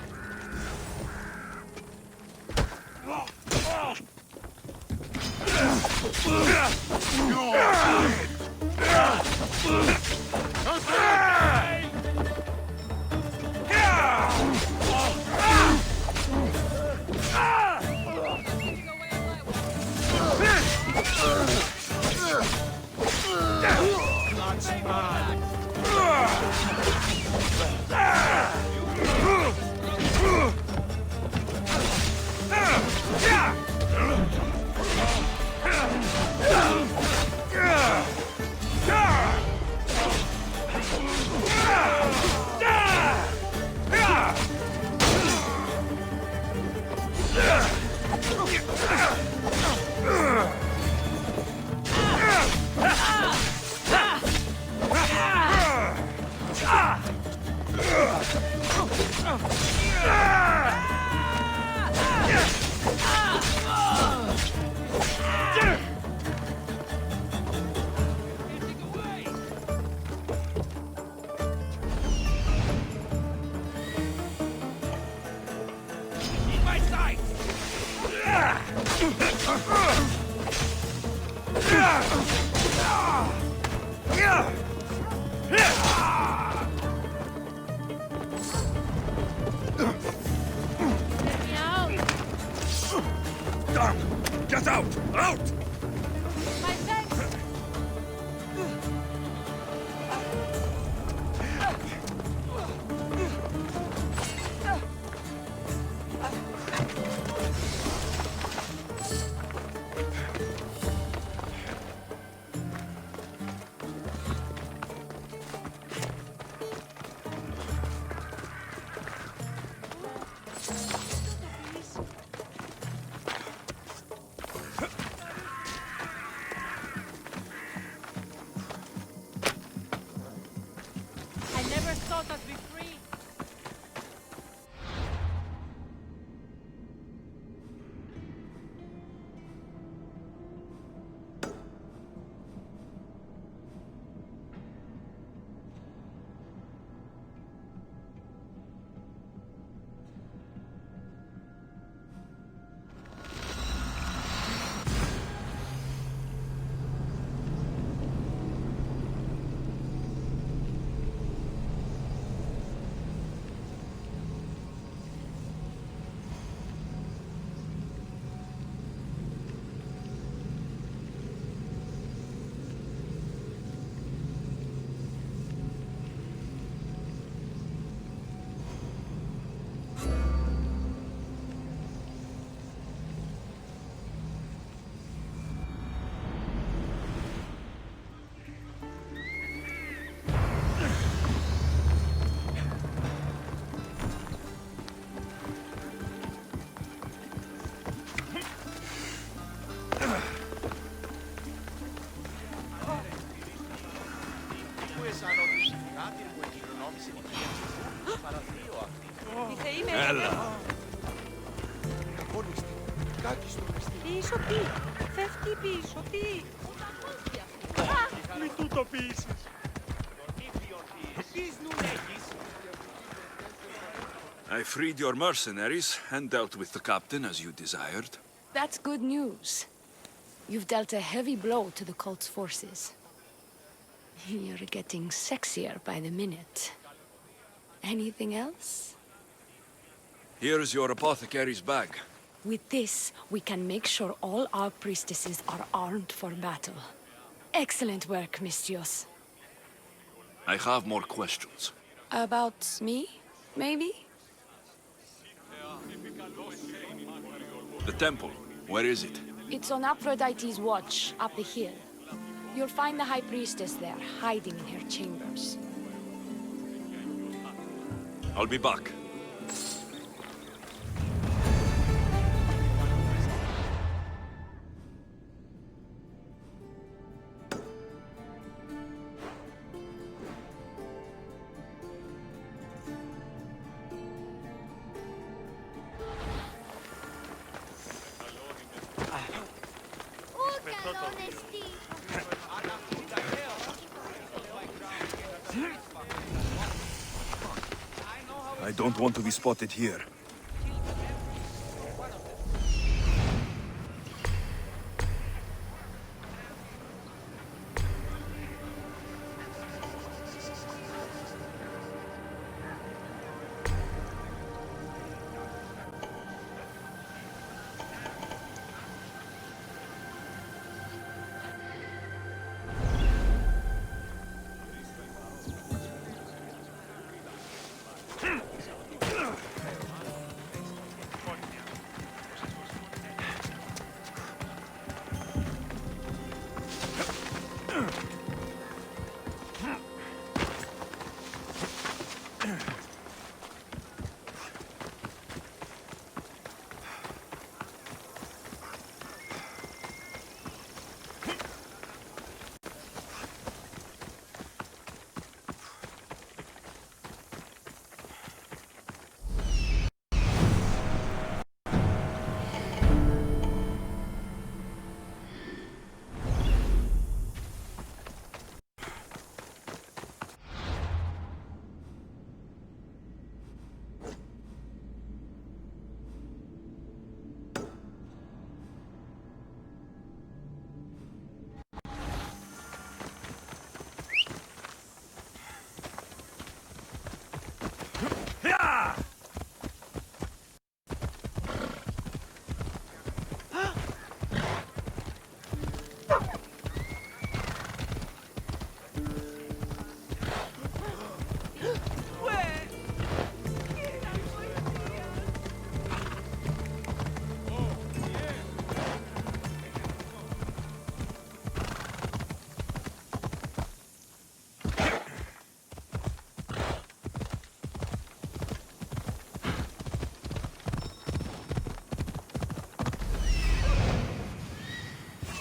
S1: Get out! Out!
S3: My legs!
S12: I never thought I'd be free.
S1: Έλα.
S2: Πίσω τι, φεύγει πίσω τι.
S9: Μη τούτο πείσεις.
S1: I freed your mercenaries and dealt with the captain as you desired.
S3: That's good news. You've dealt a heavy blow to the cult's forces. You're getting sexier by the minute. Anything else?
S1: Here's your apothecary's bag.
S3: With this, we can make sure all our priestesses are armed for battle. Excellent work, Mistios.
S1: I have more questions.
S3: About me, maybe?
S1: The temple, where is it?
S3: It's on Aphrodite's watch, up the hill. You'll find the High Priestess there, hiding in her chambers.
S1: I'll be back. I don't want to be spotted here.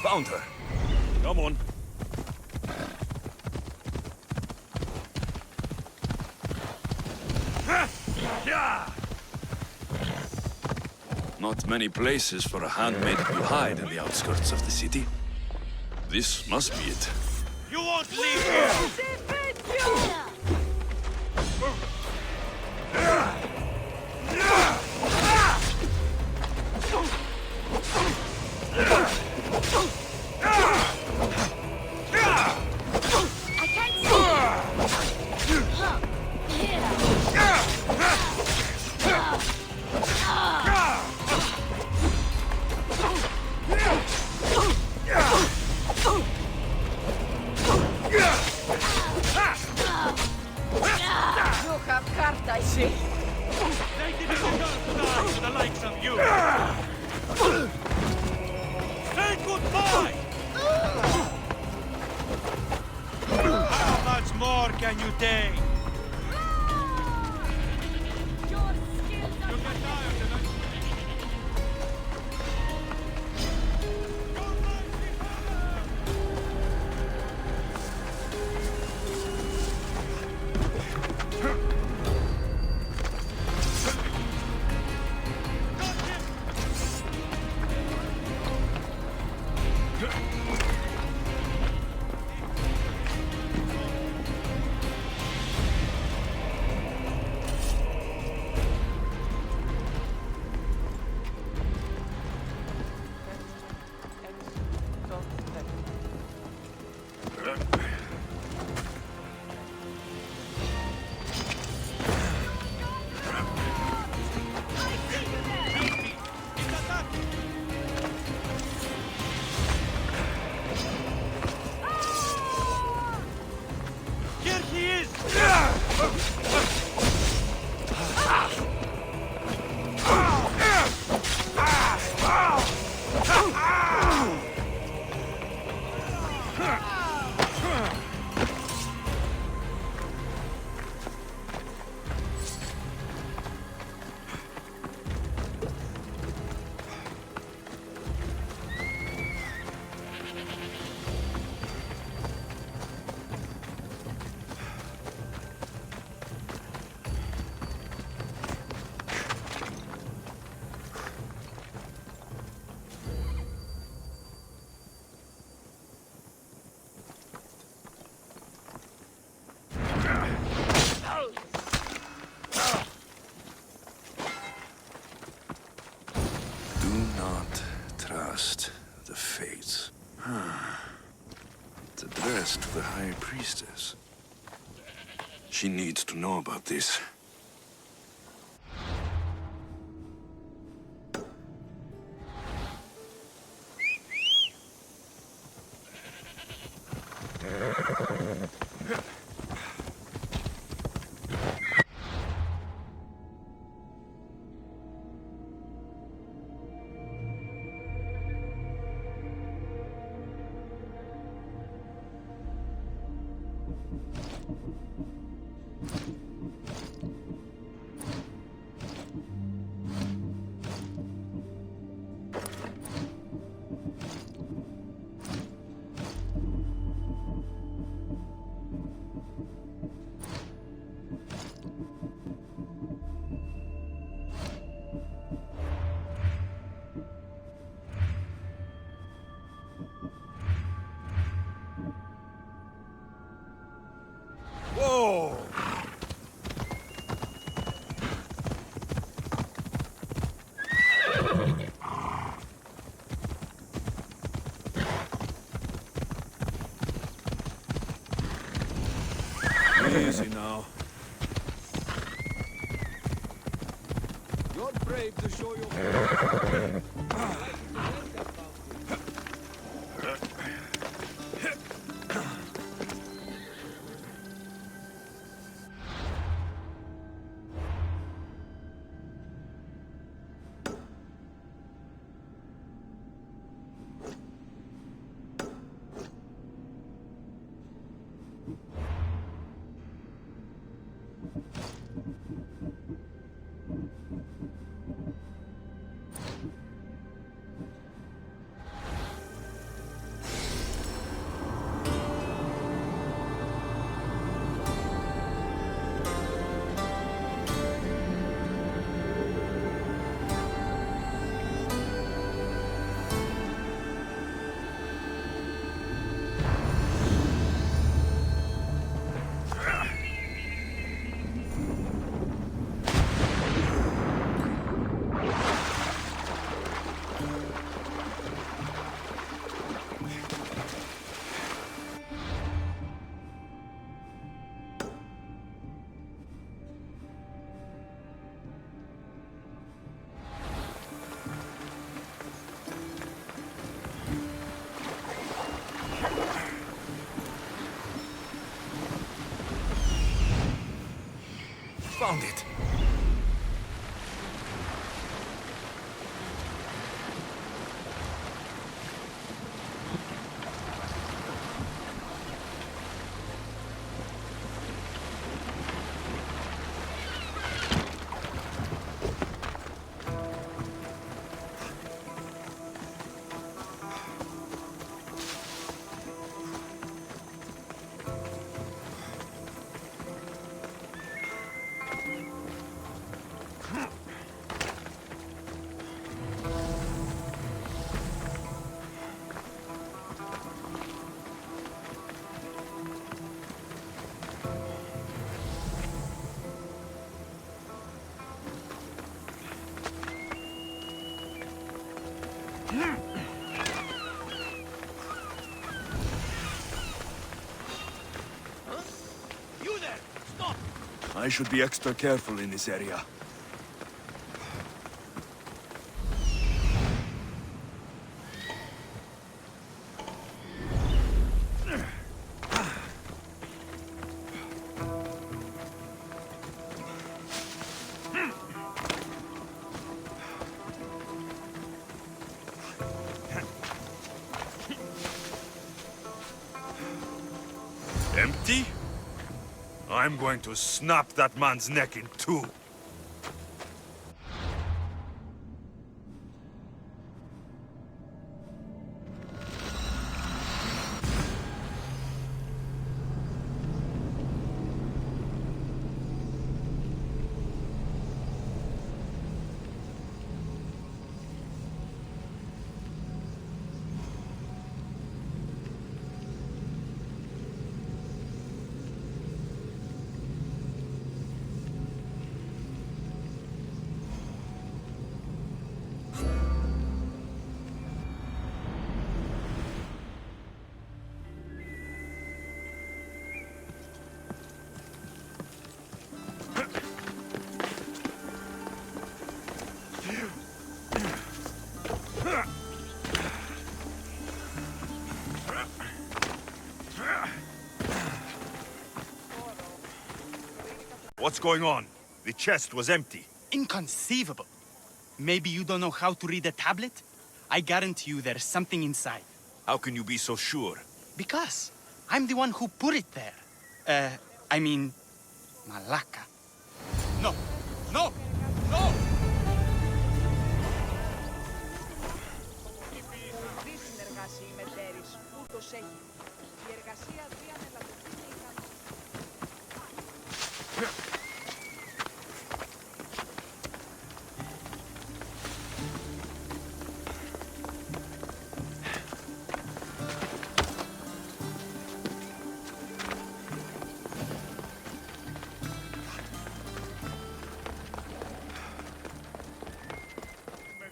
S1: Found her. Come on. Not many places for a handmaid to hide in the outskirts of the city. This must be it.
S14: You won't leave here!
S1: trust the fates. It's addressed to the High Priestess. She needs to know about this.
S4: Whoa!
S1: Easy now.
S10: You're brave to show your...
S11: Found it.
S14: You there! Stop!
S1: I should be extra careful in this area.
S9: Empty? I'm going to snap that man's neck in two. What's going on? The chest was empty.
S13: Inconceivable. Maybe you don't know how to read a tablet? I guarantee you there's something inside.
S9: How can you be so sure?
S13: Because I'm the one who put it there. I mean, Malaka. No! No! No!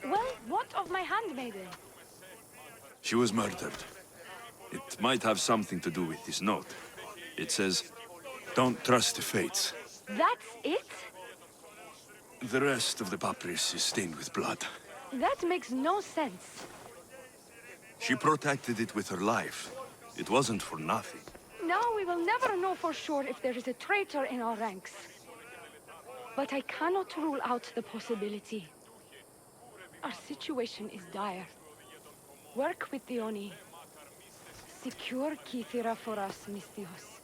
S3: Well, what of my handmaiden?
S1: She was murdered. It might have something to do with this note. It says, "Don't trust the fates."
S3: That's it?
S1: The rest of the papyrus is stained with blood.
S3: That makes no sense.
S1: She protected it with her life. It wasn't for nothing.
S3: Now we will never know for sure if there is a traitor in our ranks. But I cannot rule out the possibility. Our situation is dire. Work with the Oni. Secure Kithira for us, Misthios.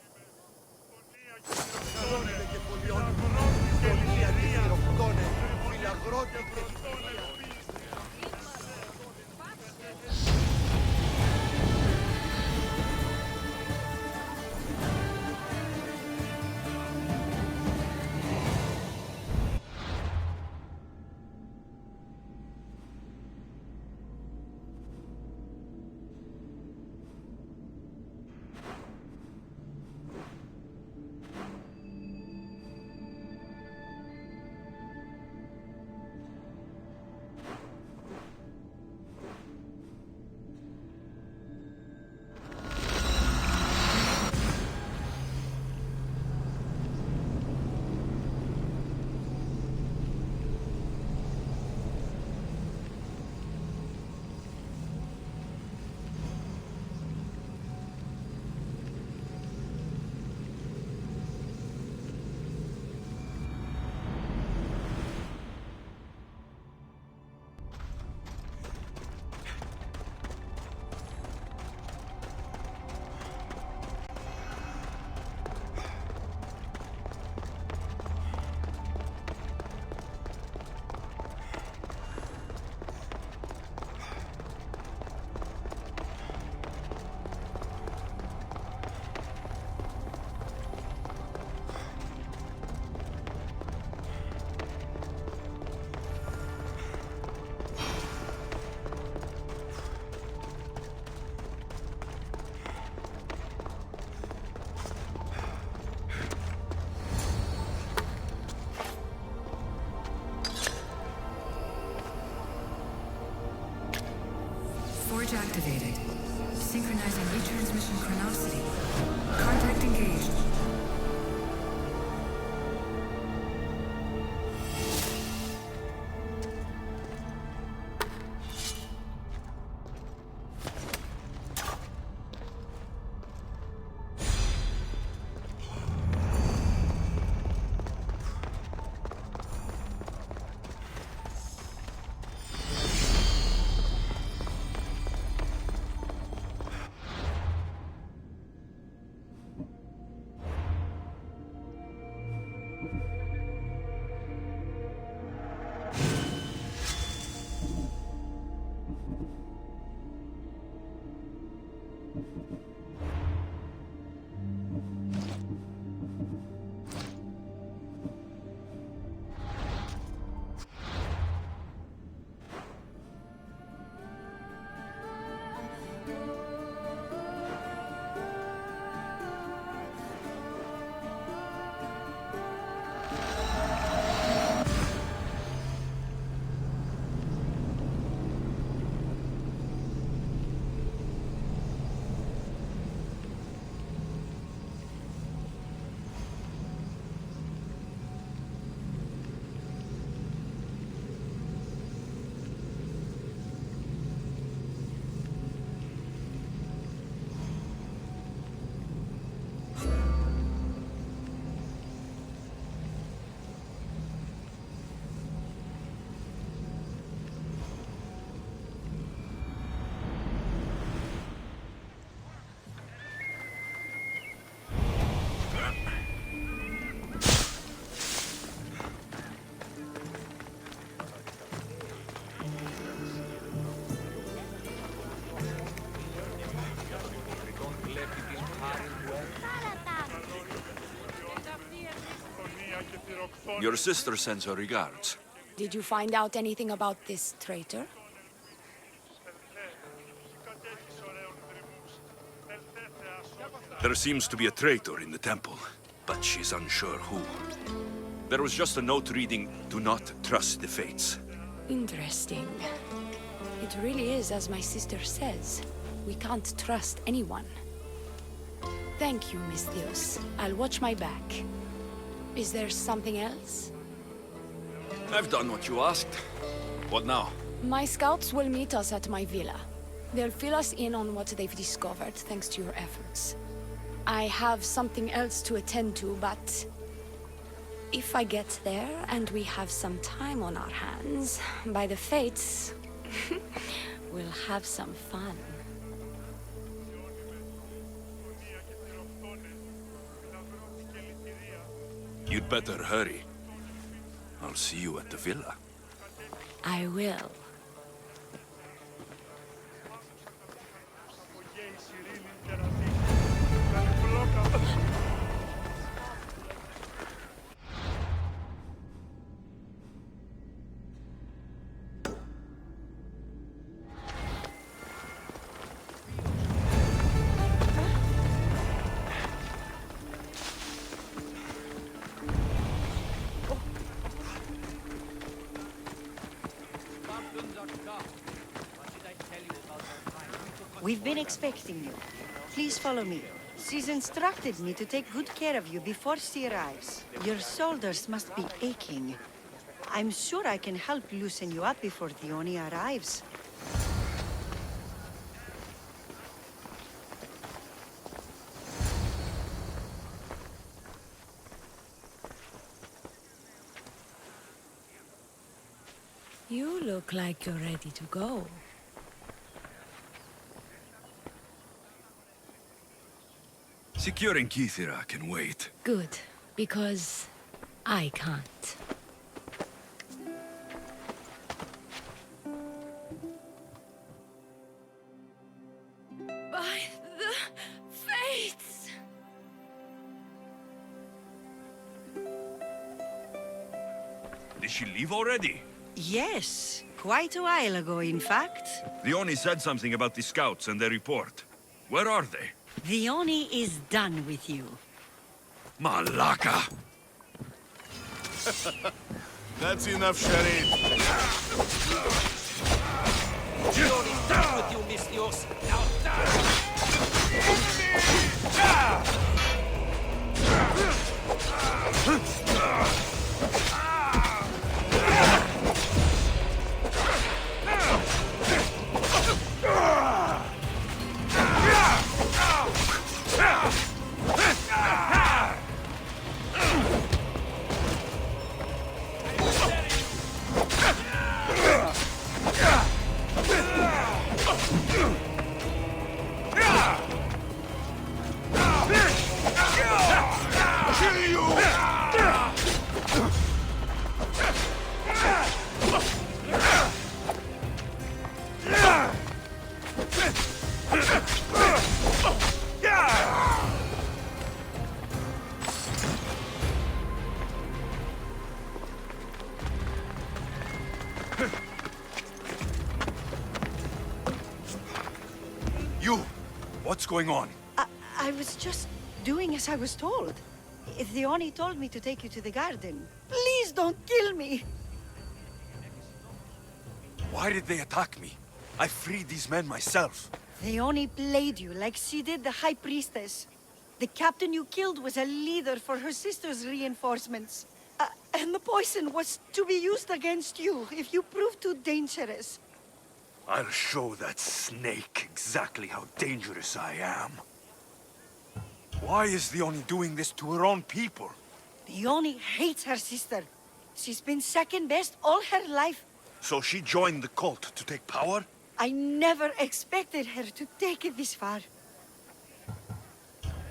S15: Forge activated. Synchronizing retransmission chronicity. Contact engaged.
S1: Your sister sends her regards.
S3: Did you find out anything about this traitor?
S1: There seems to be a traitor in the temple, but she's unsure who. There was just a note reading, "Do not trust the fates."
S3: Interesting. It really is as my sister says. We can't trust anyone. Thank you, Misthios. I'll watch my back. Is there something else?
S1: I've done what you asked. What now?
S3: My scouts will meet us at my villa. They'll fill us in on what they've discovered, thanks to your efforts. I have something else to attend to, but if I get there and we have some time on our hands, by the fates, we'll have some fun.
S1: You'd better hurry. I'll see you at the villa.
S3: I will.
S16: We've been expecting you. Please follow me. She's instructed me to take good care of you before she arrives. Your shoulders must be aching. I'm sure I can help loosen you up before the Oni arrives.
S3: You look like you're ready to go.
S1: Securing Kithira can wait.
S3: Good, because I can't. By the fates!
S1: Did she leave already?
S16: Yes, quite a while ago, in fact.
S1: The Oni said something about the scouts and their report. Where are they?
S16: The Oni is done with you.
S1: Malaka!
S4: That's enough, Sharif.
S14: The Oni's done with you, Misthios. Now
S1: You! What's going on?
S16: I was just doing as I was told. The Oni told me to take you to the garden. Please don't kill me!
S1: Why did they attack me? I freed these men myself.
S16: The Oni played you like she did the High Priestess. The captain you killed was a leader for her sister's reinforcements. And the poison was to be used against you if you prove too dangerous.
S1: I'll show that snake exactly how dangerous I am. Why is the Oni doing this to her own people?
S16: The Oni hates her sister. She's been second best all her life.
S1: So she joined the cult to take power?
S16: I never expected her to take it this far.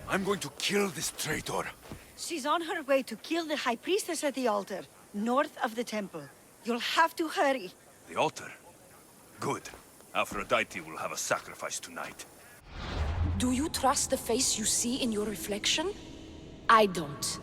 S1: I'm going to kill this traitor.
S16: She's on her way to kill the High Priestess at the altar, north of the temple. You'll have to hurry.
S1: The altar? Good. Aphrodite will have a sacrifice tonight.
S3: Do you trust the face you see in your reflection? I don't.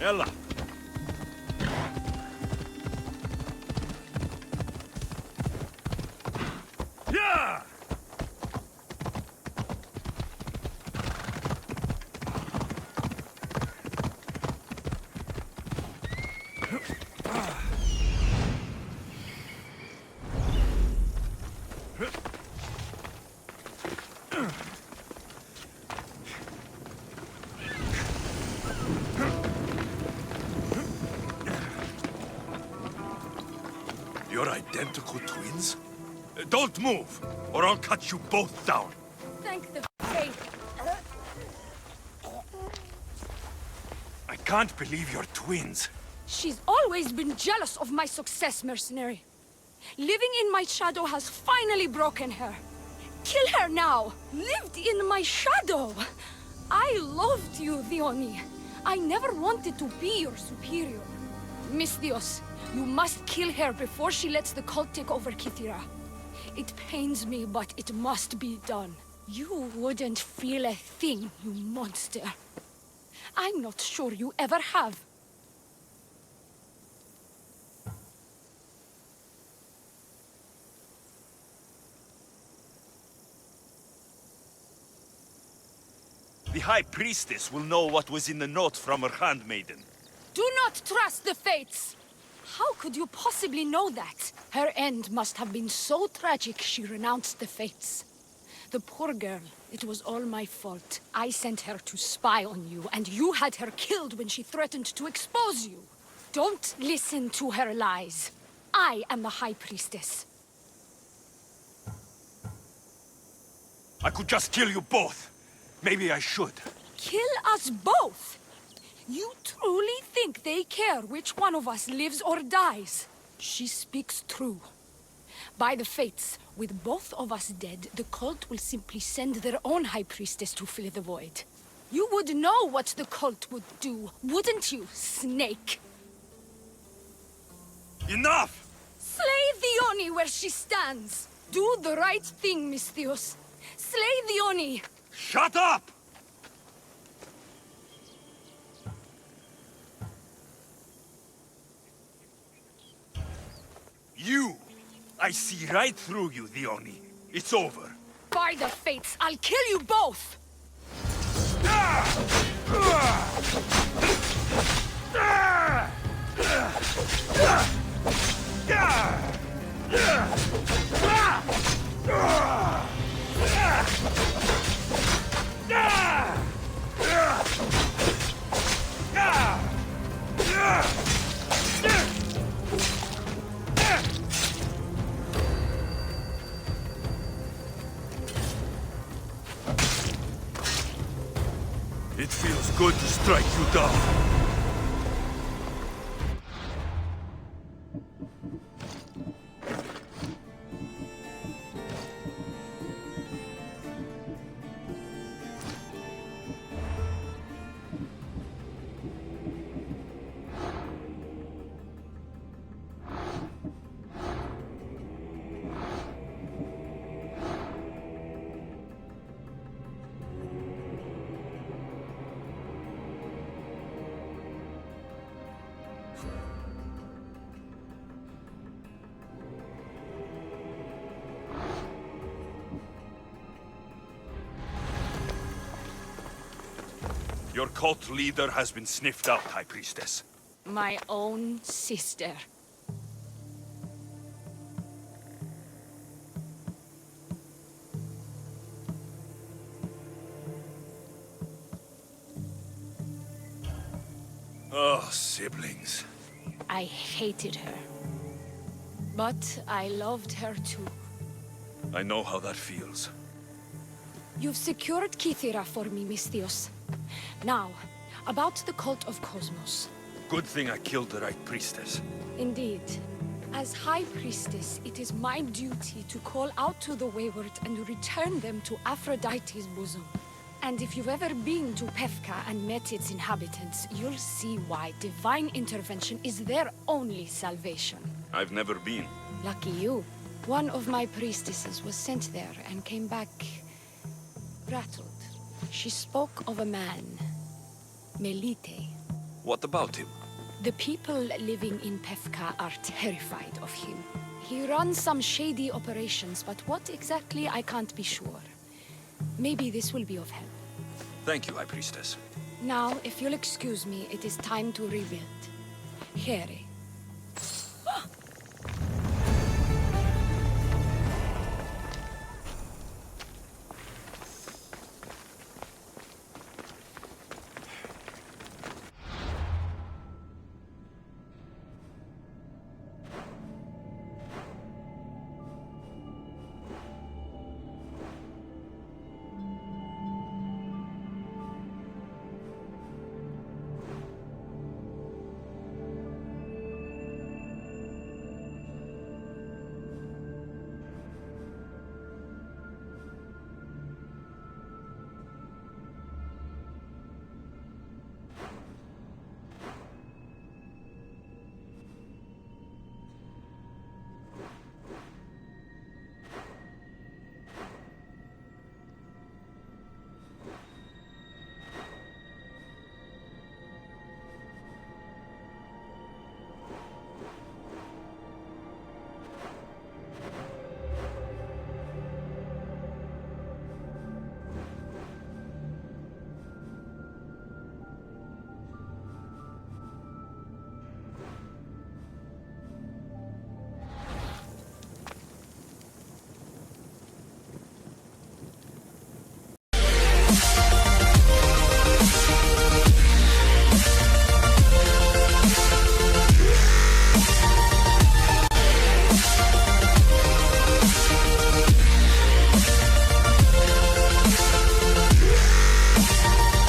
S9: Ella. Yeah! You're identical twins? Don't move, or I'll cut you both down.
S3: Thank the faith.
S9: I can't believe you're twins.
S3: She's always been jealous of my success, mercenary. Living in my shadow has finally broken her. Kill her now! Lived in my shadow! I loved you, Dione. I never wanted to be your superior. Misthios, you must kill her before she lets the cult take over Kythera. It pains me, but it must be done. You wouldn't feel a thing, you monster. I'm not sure you ever have.
S9: The High Priestess will know what was in the note from her handmaiden.
S3: Do not trust the fates! How could you possibly know that? Her end must have been so tragic she renounced the fates. The poor girl, it was all my fault. I sent her to spy on you, and you had her killed when she threatened to expose you. Don't listen to her lies. I am the High Priestess.
S9: I could just kill you both. Maybe I should.
S3: Kill us both? You truly think they care which one of us lives or dies? She speaks true. By the fates, with both of us dead, the cult will simply send their own High Priestess to fill the void. You would know what the cult would do, wouldn't you, snake?
S9: Enough!
S3: Slay Dione where she stands! Do the right thing, Misthios. Slay Dione!
S9: Shut up! You! I see right through you, Dione. It's over.
S3: By the fates, I'll kill you both!
S9: It feels good to strike you down. Your cult leader has been sniffed out, High Priestess.
S3: My own sister.
S9: Oh, siblings.
S3: I hated her. But I loved her too.
S9: I know how that feels.
S3: You've secured Kythera for me, Misthios. Now, about the Cult of Cosmos.
S9: Good thing I killed the right priestess.
S3: Indeed. As High Priestess, it is my duty to call out to the wayward and return them to Aphrodite's bosom. And if you've ever been to Pefka and met its inhabitants, you'll see why divine intervention is their only salvation.
S9: I've never been.
S3: Lucky you. One of my priestesses was sent there and came back rattled. She spoke of a man, Melite.
S1: What about him?
S3: The people living in Pefka are terrified of him. He runs some shady operations, but what exactly, I can't be sure. Maybe this will be of help.
S1: Thank you, High Priestess.
S3: Now, if you'll excuse me, it is time to rebuild. Here,